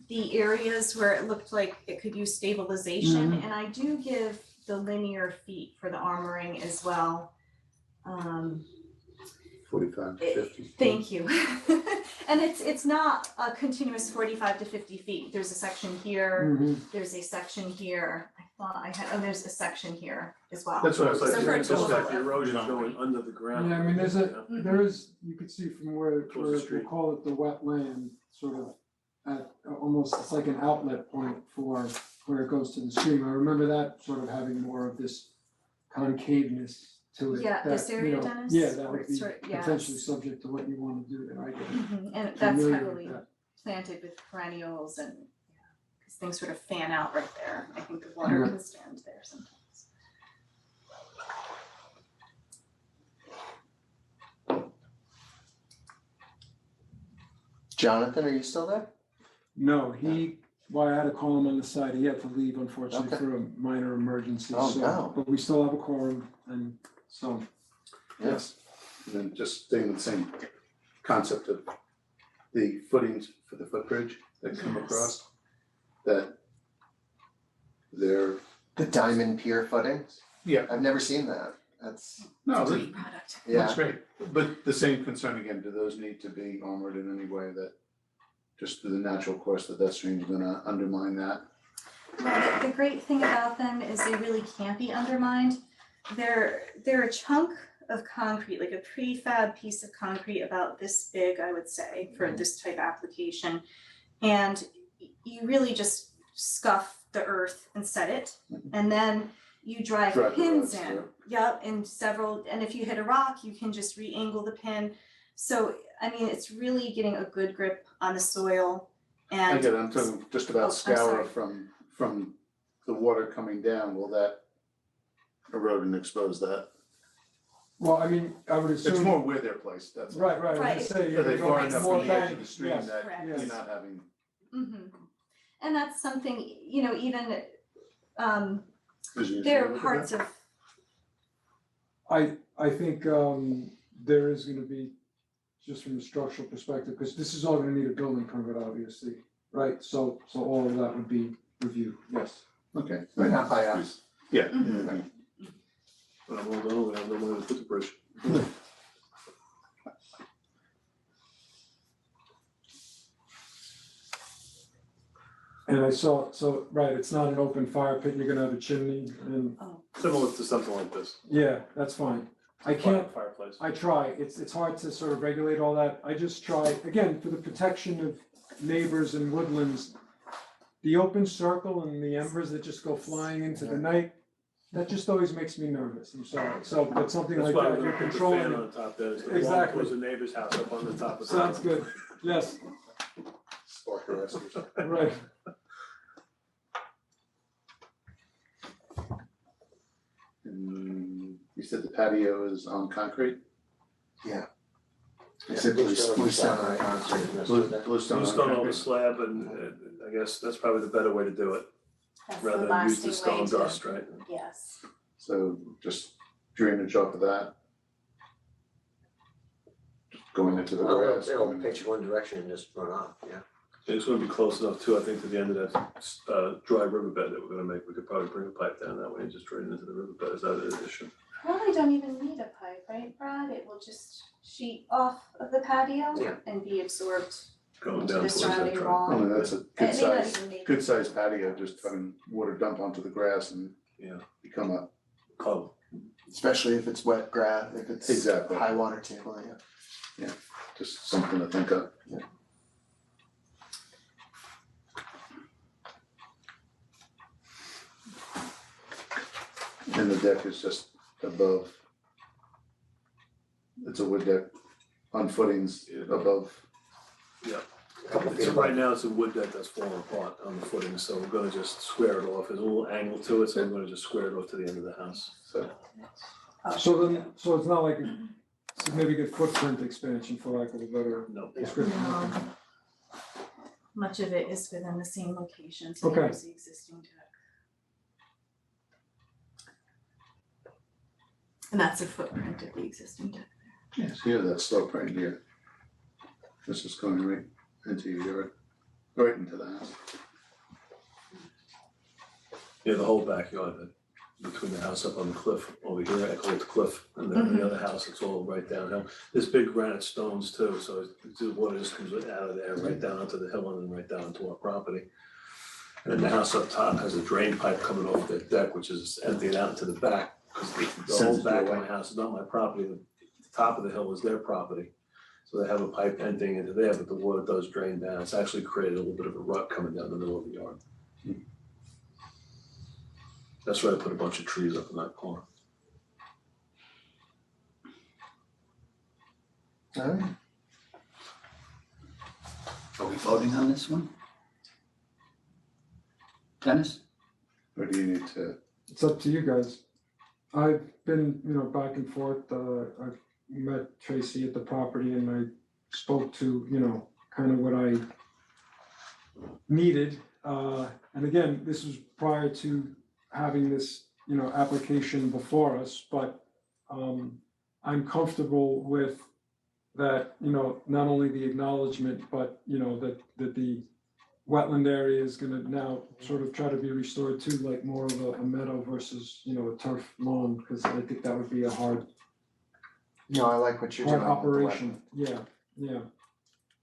[SPEAKER 12] the areas where it looked like it could use stabilization, and I do give the linear feet for the armoring as well.
[SPEAKER 4] 45 to 50?
[SPEAKER 12] Thank you. And it's not a continuous 45 to 50 feet. There's a section here, there's a section here. I thought I had, oh, there's a section here as well.
[SPEAKER 8] That's what I was like,
[SPEAKER 12] So for a
[SPEAKER 8] it's just
[SPEAKER 12] total
[SPEAKER 8] like the
[SPEAKER 12] of-
[SPEAKER 8] erosion going under the ground.
[SPEAKER 3] Yeah, I mean, there
[SPEAKER 12] Mhm.
[SPEAKER 3] is, you could see from where
[SPEAKER 8] Towards the
[SPEAKER 3] we'll
[SPEAKER 8] street.
[SPEAKER 3] call it the wetland, sort of at almost, it's like an outlet point for where it goes to the stream. I remember that sort of having more of this concaveness to it.
[SPEAKER 12] Yeah, this
[SPEAKER 3] that, you
[SPEAKER 12] area,
[SPEAKER 3] know,
[SPEAKER 12] Dennis?
[SPEAKER 3] Yeah, that
[SPEAKER 12] Or
[SPEAKER 3] would be
[SPEAKER 12] sort of- yeah.
[SPEAKER 3] potentially subject to what you wanna do there, I get it.
[SPEAKER 12] And that's
[SPEAKER 3] Familiar with
[SPEAKER 12] heavily
[SPEAKER 3] that.
[SPEAKER 12] planted with perennials and, because things sort of fan out right there. I think the water
[SPEAKER 3] Yeah.
[SPEAKER 12] can stand there sometimes.
[SPEAKER 2] Jonathan, are you still there?
[SPEAKER 3] No, I had to call him on the side, he had to leave unfortunately
[SPEAKER 2] Okay.
[SPEAKER 3] for a minor emergency,
[SPEAKER 2] Oh,
[SPEAKER 3] so,
[SPEAKER 2] no.
[SPEAKER 3] but we still have a quorum, and so.
[SPEAKER 4] Yes. And then just staying with the same concept of the footings for the footbridge that come
[SPEAKER 12] Yes.
[SPEAKER 4] across, that they're,
[SPEAKER 2] The diamond pier footings?
[SPEAKER 4] yeah,
[SPEAKER 2] I've never seen that. That's,
[SPEAKER 4] no,
[SPEAKER 12] It's a
[SPEAKER 4] that-
[SPEAKER 12] great product.
[SPEAKER 2] yeah.
[SPEAKER 4] that's great. But the same concern again, do those need to be armored in any way that, just through the natural course that stream's gonna undermine that?
[SPEAKER 12] No, the great thing about them is they really can't be undermined. They're a chunk of concrete, like a prefab piece of concrete about this big, I would say, for this type application. And you really just scuff the earth and set it, and then you drive
[SPEAKER 4] Drive the
[SPEAKER 12] pins
[SPEAKER 4] rods
[SPEAKER 12] in.
[SPEAKER 4] through.
[SPEAKER 12] Yep, and if you hit a rock, you can just re-angle the pin. So, I mean, it's really getting a good grip on the soil
[SPEAKER 4] I
[SPEAKER 12] and.
[SPEAKER 4] get it, I'm talking just
[SPEAKER 12] Oh,
[SPEAKER 4] about
[SPEAKER 12] I'm
[SPEAKER 4] scour
[SPEAKER 12] sorry.
[SPEAKER 4] from the water coming down, will that erode and expose that?
[SPEAKER 3] Well, I mean, I would assume.
[SPEAKER 4] It's more where they're placed, that's all.
[SPEAKER 3] Right, I was
[SPEAKER 12] Right.
[SPEAKER 3] gonna say,
[SPEAKER 4] Are
[SPEAKER 3] you're
[SPEAKER 4] they
[SPEAKER 3] gonna
[SPEAKER 4] far
[SPEAKER 3] go
[SPEAKER 4] enough
[SPEAKER 3] more
[SPEAKER 4] from the edge
[SPEAKER 3] bank,
[SPEAKER 4] of the stream
[SPEAKER 3] yes,
[SPEAKER 4] that
[SPEAKER 12] Correct.
[SPEAKER 4] you're
[SPEAKER 3] yes.
[SPEAKER 4] not having?
[SPEAKER 12] Mhm. And that's something, you know, even
[SPEAKER 4] Vision
[SPEAKER 12] there
[SPEAKER 4] issue
[SPEAKER 12] are
[SPEAKER 4] with
[SPEAKER 12] parts
[SPEAKER 4] that?
[SPEAKER 12] of,
[SPEAKER 3] I think there is gonna be, just from a structural perspective, because this is all gonna need a building permit, obviously, right? So all of that would be reviewed, yes.
[SPEAKER 4] Okay.
[SPEAKER 2] But not by us.
[SPEAKER 4] Yeah.
[SPEAKER 12] Mhm.
[SPEAKER 8] When I'm all done, we have no money to put the bridge.
[SPEAKER 3] And I saw, so, right, it's not an open fire pit, you're gonna have a chimney, and,
[SPEAKER 8] Similar to something like this.
[SPEAKER 3] yeah, that's fine. I can't,
[SPEAKER 8] Fireplace. noise.
[SPEAKER 3] I try, it's hard to sort of regulate all that, I just try, again, for the protection of neighbors and woodlands. The open circle and the embers that just go flying into the night, that just always makes me nervous, I'm sorry, so, but something
[SPEAKER 8] That's
[SPEAKER 3] like
[SPEAKER 8] why
[SPEAKER 3] that,
[SPEAKER 8] we're
[SPEAKER 3] you're
[SPEAKER 8] gonna put the
[SPEAKER 3] controlling
[SPEAKER 8] fan
[SPEAKER 3] it.
[SPEAKER 8] on top there, so
[SPEAKER 3] Exactly.
[SPEAKER 8] the neighbor's house up on the top of the.
[SPEAKER 3] Sounds good, yes,
[SPEAKER 4] Stalker rescues.
[SPEAKER 3] right.
[SPEAKER 4] And you said the patio is on concrete?
[SPEAKER 2] It's a bluestone on concrete.
[SPEAKER 4] Bluestone on
[SPEAKER 8] Bluestone on the
[SPEAKER 4] concrete?
[SPEAKER 8] slab, and I guess that's probably the better way to do it,
[SPEAKER 12] That's the
[SPEAKER 8] rather than use the
[SPEAKER 12] lasting way
[SPEAKER 8] stone
[SPEAKER 12] to-
[SPEAKER 8] dust, right?
[SPEAKER 12] Yes.
[SPEAKER 4] So just drainage off of that. Just going into the
[SPEAKER 14] Well,
[SPEAKER 4] grass.
[SPEAKER 14] it'll pitch one direction and just run off, yeah.
[SPEAKER 8] And it's gonna be close enough too, I think, to the end of that, dry riverbed that we're gonna make, we could probably bring a pipe down that way and just drain it into the riverbed, is that an addition?
[SPEAKER 12] Probably don't even need a pipe, right, Brad? It will just sheet off of the patio
[SPEAKER 14] Yeah.
[SPEAKER 12] and be absorbed
[SPEAKER 8] Going
[SPEAKER 12] into
[SPEAKER 8] down
[SPEAKER 12] the
[SPEAKER 8] towards that
[SPEAKER 12] surrounding
[SPEAKER 8] drive.
[SPEAKER 12] lawn.
[SPEAKER 4] Oh, that's a
[SPEAKER 12] And
[SPEAKER 4] good
[SPEAKER 12] it may not
[SPEAKER 4] size,
[SPEAKER 12] even make.
[SPEAKER 4] good size patio, just having water dump onto the grass and
[SPEAKER 8] Yeah,
[SPEAKER 4] become a,
[SPEAKER 8] oh,
[SPEAKER 2] Especially if it's wet grass, if it's
[SPEAKER 4] Exactly.
[SPEAKER 2] high water table, yeah.
[SPEAKER 4] just something to think of. And the deck is just above. It's a wood deck on footings above.
[SPEAKER 14] Couple feet
[SPEAKER 8] so
[SPEAKER 14] above.
[SPEAKER 8] right now it's a wood deck that's falling apart on the footing, so we're gonna just square it off, there's a little angle to it, so we're gonna just square it off to the end of the house.
[SPEAKER 4] So
[SPEAKER 3] So then, so it's not like a significant footprint expansion, for lack of a better
[SPEAKER 8] No,
[SPEAKER 3] description.
[SPEAKER 12] No. Much of it is within the same location, so
[SPEAKER 3] Okay.
[SPEAKER 12] there's the existing deck. And that's a footprint of the existing deck.
[SPEAKER 4] yes, here, that slope right here. This is going right into your yard, right into the house.
[SPEAKER 8] yeah, the whole backyard, between the house up on the cliff over here, I call it the cliff, and then the other house, it's all right downhill. There's big granite stones too, so the water just comes out of there, right down onto the hill and then right down into our property. And then the house up top has a drain pipe coming off the deck, which is emptying out into the back, because the
[SPEAKER 4] Sends
[SPEAKER 8] whole
[SPEAKER 4] it
[SPEAKER 8] back
[SPEAKER 4] your
[SPEAKER 8] of my house is not my property, the top of the hill is their property. So they have a pipe emptying into there, but the water does drain down, it's actually created a little bit of a rut coming down the middle of the yard. That's why I put a bunch of trees up in that corner.
[SPEAKER 2] Alright,
[SPEAKER 5] Are we voting on this one? Dennis?
[SPEAKER 4] Or do you need to,
[SPEAKER 3] It's up to you guys. I've been, back and forth, I've met Tracy at the property and I spoke to, kind of what I needed. And again, this was prior to having this, application before us, but I'm comfortable with that, not only the acknowledgement, but, that the wetland area is gonna now sort of try to be restored to like more of a meadow versus, a turf lawn, because I think that would be a hard
[SPEAKER 2] no, I like what you're doing
[SPEAKER 3] hard
[SPEAKER 2] with the
[SPEAKER 3] operation, yeah.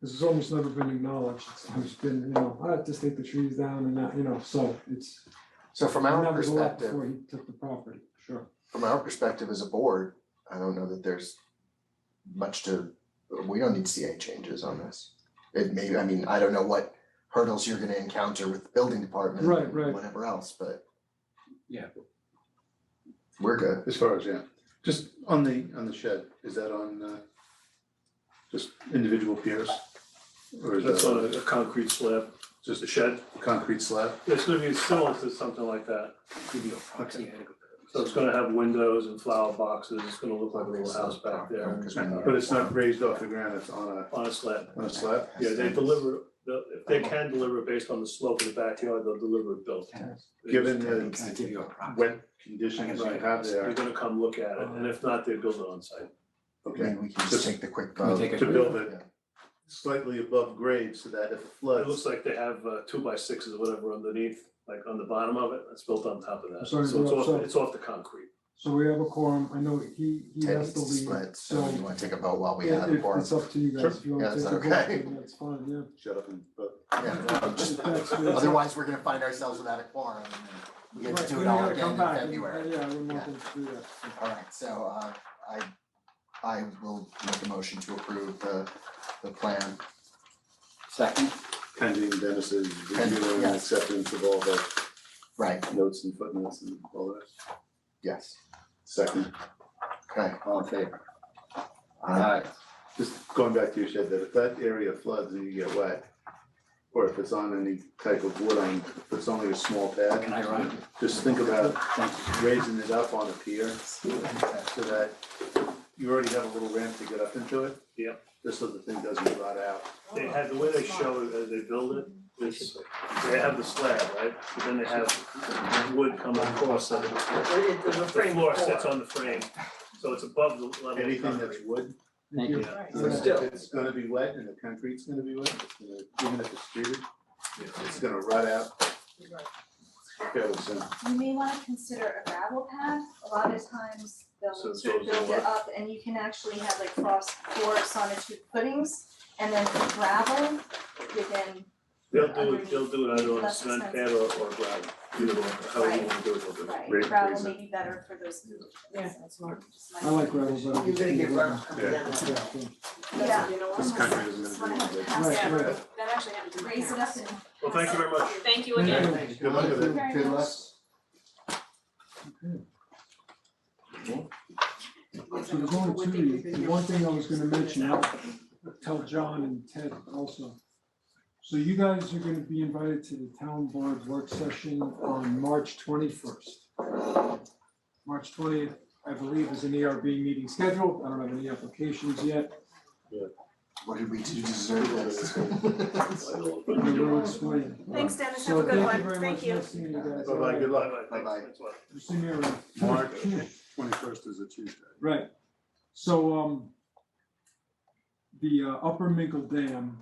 [SPEAKER 3] This has almost never been acknowledged, it's always been, I just take the trees down and that, so it's.
[SPEAKER 2] So from
[SPEAKER 3] and
[SPEAKER 2] our
[SPEAKER 3] that was a lot
[SPEAKER 2] perspective,
[SPEAKER 3] before he took the property, sure.
[SPEAKER 2] from our perspective as a board, I don't know that there's we don't need to see any changes on this. It may, I don't know what hurdles you're gonna encounter with the building department
[SPEAKER 3] Right,
[SPEAKER 2] and
[SPEAKER 3] right.
[SPEAKER 2] whatever else, but.
[SPEAKER 5] Yeah.
[SPEAKER 2] We're good.
[SPEAKER 4] as far as, just on the shed, is that on, just individual piers? Or is
[SPEAKER 8] That's
[SPEAKER 4] that
[SPEAKER 8] on a concrete slab, just a shed.
[SPEAKER 4] a concrete slab?
[SPEAKER 8] It's gonna be similar to something like that. So it's gonna have windows and flower boxes, it's gonna look like a little house back there.
[SPEAKER 4] But it's not raised off the ground, it's
[SPEAKER 8] On a slab.
[SPEAKER 4] on a slab?
[SPEAKER 8] Yeah, they deliver, if they can deliver based on the slope of the backyard, they'll deliver it built.
[SPEAKER 4] Given
[SPEAKER 5] Can
[SPEAKER 4] the
[SPEAKER 5] I give you a proxy?
[SPEAKER 4] wet conditions you have
[SPEAKER 8] They're
[SPEAKER 4] there,
[SPEAKER 8] gonna come look at it, and if not, they build it on site.
[SPEAKER 4] okay,
[SPEAKER 2] We can just
[SPEAKER 4] Just-
[SPEAKER 2] take the quick
[SPEAKER 5] Can we
[SPEAKER 2] vote.
[SPEAKER 5] take a
[SPEAKER 4] to build
[SPEAKER 2] Yeah.
[SPEAKER 4] it slightly above grade so that if it
[SPEAKER 8] It
[SPEAKER 4] floods.
[SPEAKER 8] looks like they have 2x6s or whatever underneath, like on the bottom of it, it's built on top of that. So
[SPEAKER 3] Sorry,
[SPEAKER 8] it's
[SPEAKER 3] so-
[SPEAKER 8] it's off the concrete.
[SPEAKER 3] So we have a quorum, I know he
[SPEAKER 2] Ted
[SPEAKER 3] has
[SPEAKER 2] needs
[SPEAKER 3] to
[SPEAKER 2] to
[SPEAKER 3] leave,
[SPEAKER 2] split,
[SPEAKER 3] so
[SPEAKER 2] so you wanna take a vote while we have a quorum?
[SPEAKER 3] it's up to you
[SPEAKER 4] Sure.
[SPEAKER 3] guys, if you want
[SPEAKER 2] Yeah,
[SPEAKER 3] to
[SPEAKER 2] is
[SPEAKER 3] take a
[SPEAKER 2] that
[SPEAKER 3] vote,
[SPEAKER 2] okay?
[SPEAKER 3] then that's fine, yeah.
[SPEAKER 4] Shut up and, but
[SPEAKER 2] Yeah, just- otherwise, we're gonna find ourselves without a quorum and then we get to
[SPEAKER 3] Right,
[SPEAKER 2] do
[SPEAKER 3] then
[SPEAKER 2] it
[SPEAKER 3] you
[SPEAKER 2] all
[SPEAKER 3] gotta
[SPEAKER 2] again
[SPEAKER 3] come
[SPEAKER 2] in
[SPEAKER 3] back and-
[SPEAKER 2] February.
[SPEAKER 3] Yeah, I wouldn't want
[SPEAKER 2] Yeah.
[SPEAKER 3] them to do that.
[SPEAKER 2] Alright, so I will make a motion to approve the plan.
[SPEAKER 5] Second,
[SPEAKER 4] Pending Dennis's review and
[SPEAKER 2] yes.
[SPEAKER 4] acceptance of all the
[SPEAKER 2] Right,
[SPEAKER 4] notes and footnotes and all that.
[SPEAKER 2] yes,
[SPEAKER 4] Second,
[SPEAKER 2] okay.
[SPEAKER 5] all in favor?
[SPEAKER 2] Aye.
[SPEAKER 4] just going back to your shed, that if that area floods and you get wet, or if it's on any type of wood on, if it's only a small pad.
[SPEAKER 5] Can I run?
[SPEAKER 4] Just think about
[SPEAKER 5] Thank
[SPEAKER 4] raising it up on a pier so that you already have a little ramp to get up into it.
[SPEAKER 8] Yep.
[SPEAKER 4] Just so the thing doesn't rot out.
[SPEAKER 8] They have, the way they show it as they build it, is they have the slab, right? But then they have wood coming across it. The floor sits on the frame, so it's above the level of
[SPEAKER 4] Anything
[SPEAKER 8] concrete.
[SPEAKER 4] that's wood,
[SPEAKER 5] Thank you.
[SPEAKER 8] Yeah.
[SPEAKER 4] so if it's gonna be wet and the concrete's gonna be wet, it's gonna, even if it's treated, it's gonna rot out. fairly soon.
[SPEAKER 12] You may wanna consider a gravel pad, a lot of times
[SPEAKER 8] So
[SPEAKER 12] they'll
[SPEAKER 8] it's
[SPEAKER 12] sort of
[SPEAKER 8] those
[SPEAKER 12] build
[SPEAKER 8] are
[SPEAKER 12] it up and you can actually have like cross sonotube footings. And then for gravel, within,
[SPEAKER 8] They'll do it either on a
[SPEAKER 12] Less
[SPEAKER 8] cement
[SPEAKER 12] expensive.
[SPEAKER 8] pad or gravel, either one, however you wanna do it, they'll do it.
[SPEAKER 12] right,
[SPEAKER 4] Raise
[SPEAKER 12] gravel
[SPEAKER 4] it.
[SPEAKER 12] may be better for those.
[SPEAKER 13] Yeah, that's smart.
[SPEAKER 12] just
[SPEAKER 3] I like gravel better.
[SPEAKER 13] You're gonna get run.
[SPEAKER 4] Yeah.
[SPEAKER 12] Yeah.
[SPEAKER 4] This country isn't
[SPEAKER 12] Just
[SPEAKER 4] gonna
[SPEAKER 12] wanna
[SPEAKER 4] do it.
[SPEAKER 12] have
[SPEAKER 3] Right,
[SPEAKER 12] pass-
[SPEAKER 3] right.
[SPEAKER 12] that actually have to raise it up and.
[SPEAKER 8] Well, thank you very much.
[SPEAKER 13] Thank you
[SPEAKER 3] Thank
[SPEAKER 13] again.
[SPEAKER 3] you.
[SPEAKER 4] Good luck with it.
[SPEAKER 12] Very
[SPEAKER 2] Good
[SPEAKER 12] much.
[SPEAKER 2] luck.
[SPEAKER 3] So there's only two, the one thing I was gonna mention, I'll tell John and Ted also. So you guys are gonna be invited to the town board work session on March 21st. March 20th, I believe, is an ERB meeting scheduled. I don't have any applications yet.
[SPEAKER 2] What did we do to deserve this?
[SPEAKER 3] I will explain.
[SPEAKER 12] Thanks, Dennis, have
[SPEAKER 3] So
[SPEAKER 12] a good
[SPEAKER 3] thank
[SPEAKER 12] one,
[SPEAKER 3] you very
[SPEAKER 12] thank
[SPEAKER 3] much.
[SPEAKER 12] you.
[SPEAKER 3] Nice seeing you guys.
[SPEAKER 4] Bye-bye, good luck.
[SPEAKER 8] Bye-bye.
[SPEAKER 2] Bye-bye.
[SPEAKER 8] Thanks a lot.
[SPEAKER 3] See you around.
[SPEAKER 4] March 21st is a Tuesday.
[SPEAKER 3] Right, so, the Upper Minkle Dam,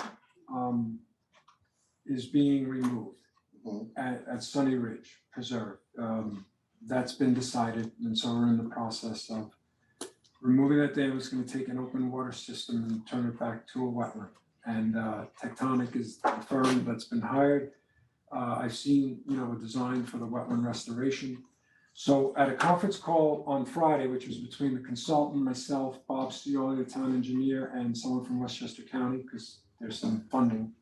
[SPEAKER 3] is being removed
[SPEAKER 2] Mhm.
[SPEAKER 3] at Sunny Ridge Preserve. That's been decided, and so we're in the process of removing that dam. It's gonna take an open water system and turn it back to a wetland. And, Tectonic is the firm that's been hired. I've seen, a design for the wetland restoration. So at a conference call on Friday, which was between the consultant, myself, Bob Stioli, the town engineer, and someone from Westchester County, because there's some funding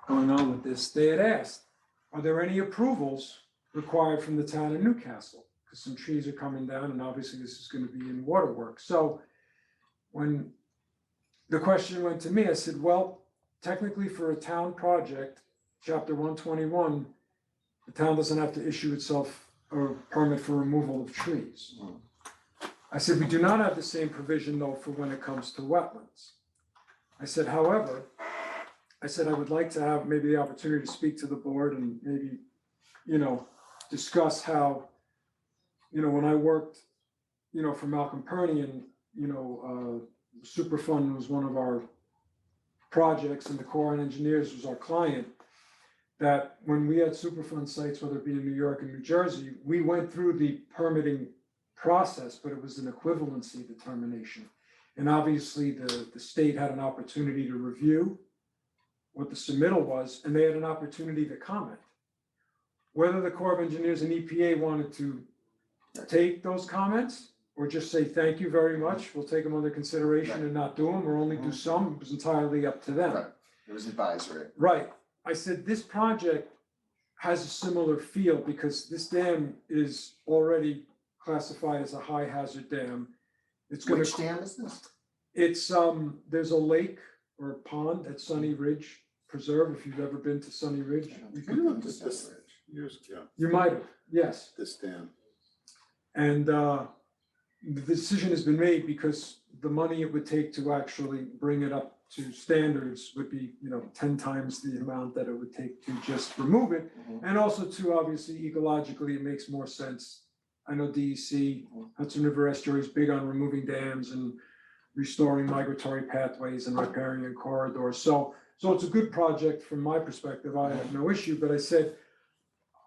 [SPEAKER 3] going on with this, they had asked, are there any approvals required from the town of Newcastle? Because some trees are coming down and obviously this is gonna be in waterworks. So when the question went to me, I said, well, technically for a town project, chapter 121, the town doesn't have to issue itself a permit for removal of trees. I said, we do not have the same provision though for when it comes to wetlands. I said, however, I would like to have maybe the opportunity to speak to the board and maybe, discuss how, when I worked, for Malcolm Perney and, Superfund was one of our projects and the Corps of Engineers was our client, that when we had Superfund sites, whether it be in New York and New Jersey, we went through the permitting process, but it was an equivalency determination. And obviously, the state had an opportunity to review what the submittal was, and they had an opportunity to comment. Whether the Corps of Engineers and EPA wanted to take those comments, or just say, thank you very much, we'll take them under consideration and not do them, or only do some, it was entirely up to them.
[SPEAKER 2] Right. It was advisory.
[SPEAKER 3] Right, I said, this project has a similar feel because this dam is already classified as a high hazard dam. It's gonna.
[SPEAKER 2] Which dam is this?
[SPEAKER 3] It's, there's a lake or a pond at Sunny Ridge Preserve, if you've ever been to Sunny Ridge.
[SPEAKER 4] We went to this years ago,
[SPEAKER 3] You might have, yes.
[SPEAKER 4] this dam.
[SPEAKER 3] And the decision has been made because the money it would take to actually bring it up to standards would be, 10 times the amount that it would take to just remove it.
[SPEAKER 2] Mhm.
[SPEAKER 3] And also too, obviously ecologically, it makes more sense. I know DEC, Hudson River Estuary is big on removing dams and restoring migratory pathways and riparian corridors. So it's a good project from my perspective. I have no issue, but I said,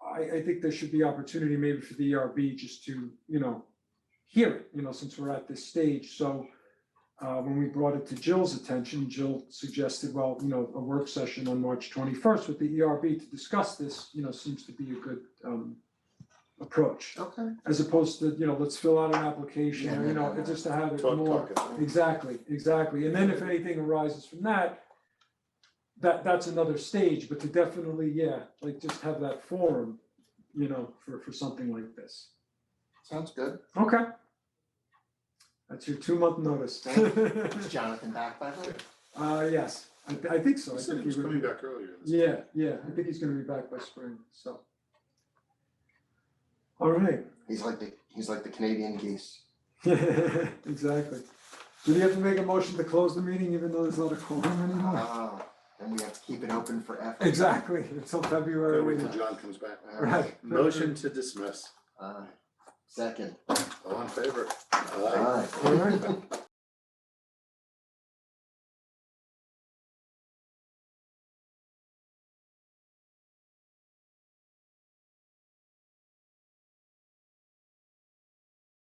[SPEAKER 3] I think there should be opportunity maybe for the ERB just to, hear it, since we're at this stage. So when we brought it to Jill's attention, Jill suggested, well, a work session on March 21st with the ERB to discuss this, seems to be a approach.
[SPEAKER 2] Okay.
[SPEAKER 3] As opposed to, let's fill out an application, or, it's just to have it
[SPEAKER 4] Talk,
[SPEAKER 3] more.
[SPEAKER 4] talk it.
[SPEAKER 3] Exactly, exactly. And then if anything arises from that's another stage, but to definitely, like just have that forum, for something like this.
[SPEAKER 2] Sounds good.
[SPEAKER 3] Okay. That's your 2-month notice.
[SPEAKER 2] Is Jonathan back by then?
[SPEAKER 3] Yes, I think so.
[SPEAKER 4] He
[SPEAKER 3] I
[SPEAKER 4] said
[SPEAKER 3] think
[SPEAKER 4] he was
[SPEAKER 3] would
[SPEAKER 4] coming
[SPEAKER 3] be-
[SPEAKER 4] back earlier.
[SPEAKER 3] Yeah, I think he's gonna be back by spring, so. All right.
[SPEAKER 2] He's like the Canadian geese.
[SPEAKER 3] Exactly. Do you have to make a motion to close the meeting even though there's not a quorum anymore?
[SPEAKER 2] Oh, and we have to keep it open forever.
[SPEAKER 3] Exactly, until
[SPEAKER 4] Gotta
[SPEAKER 3] February.
[SPEAKER 4] wait till John comes back.
[SPEAKER 3] Right.
[SPEAKER 4] Motion to dismiss.
[SPEAKER 2] Second.
[SPEAKER 4] All in favor?
[SPEAKER 2] Aye.
[SPEAKER 3] All right.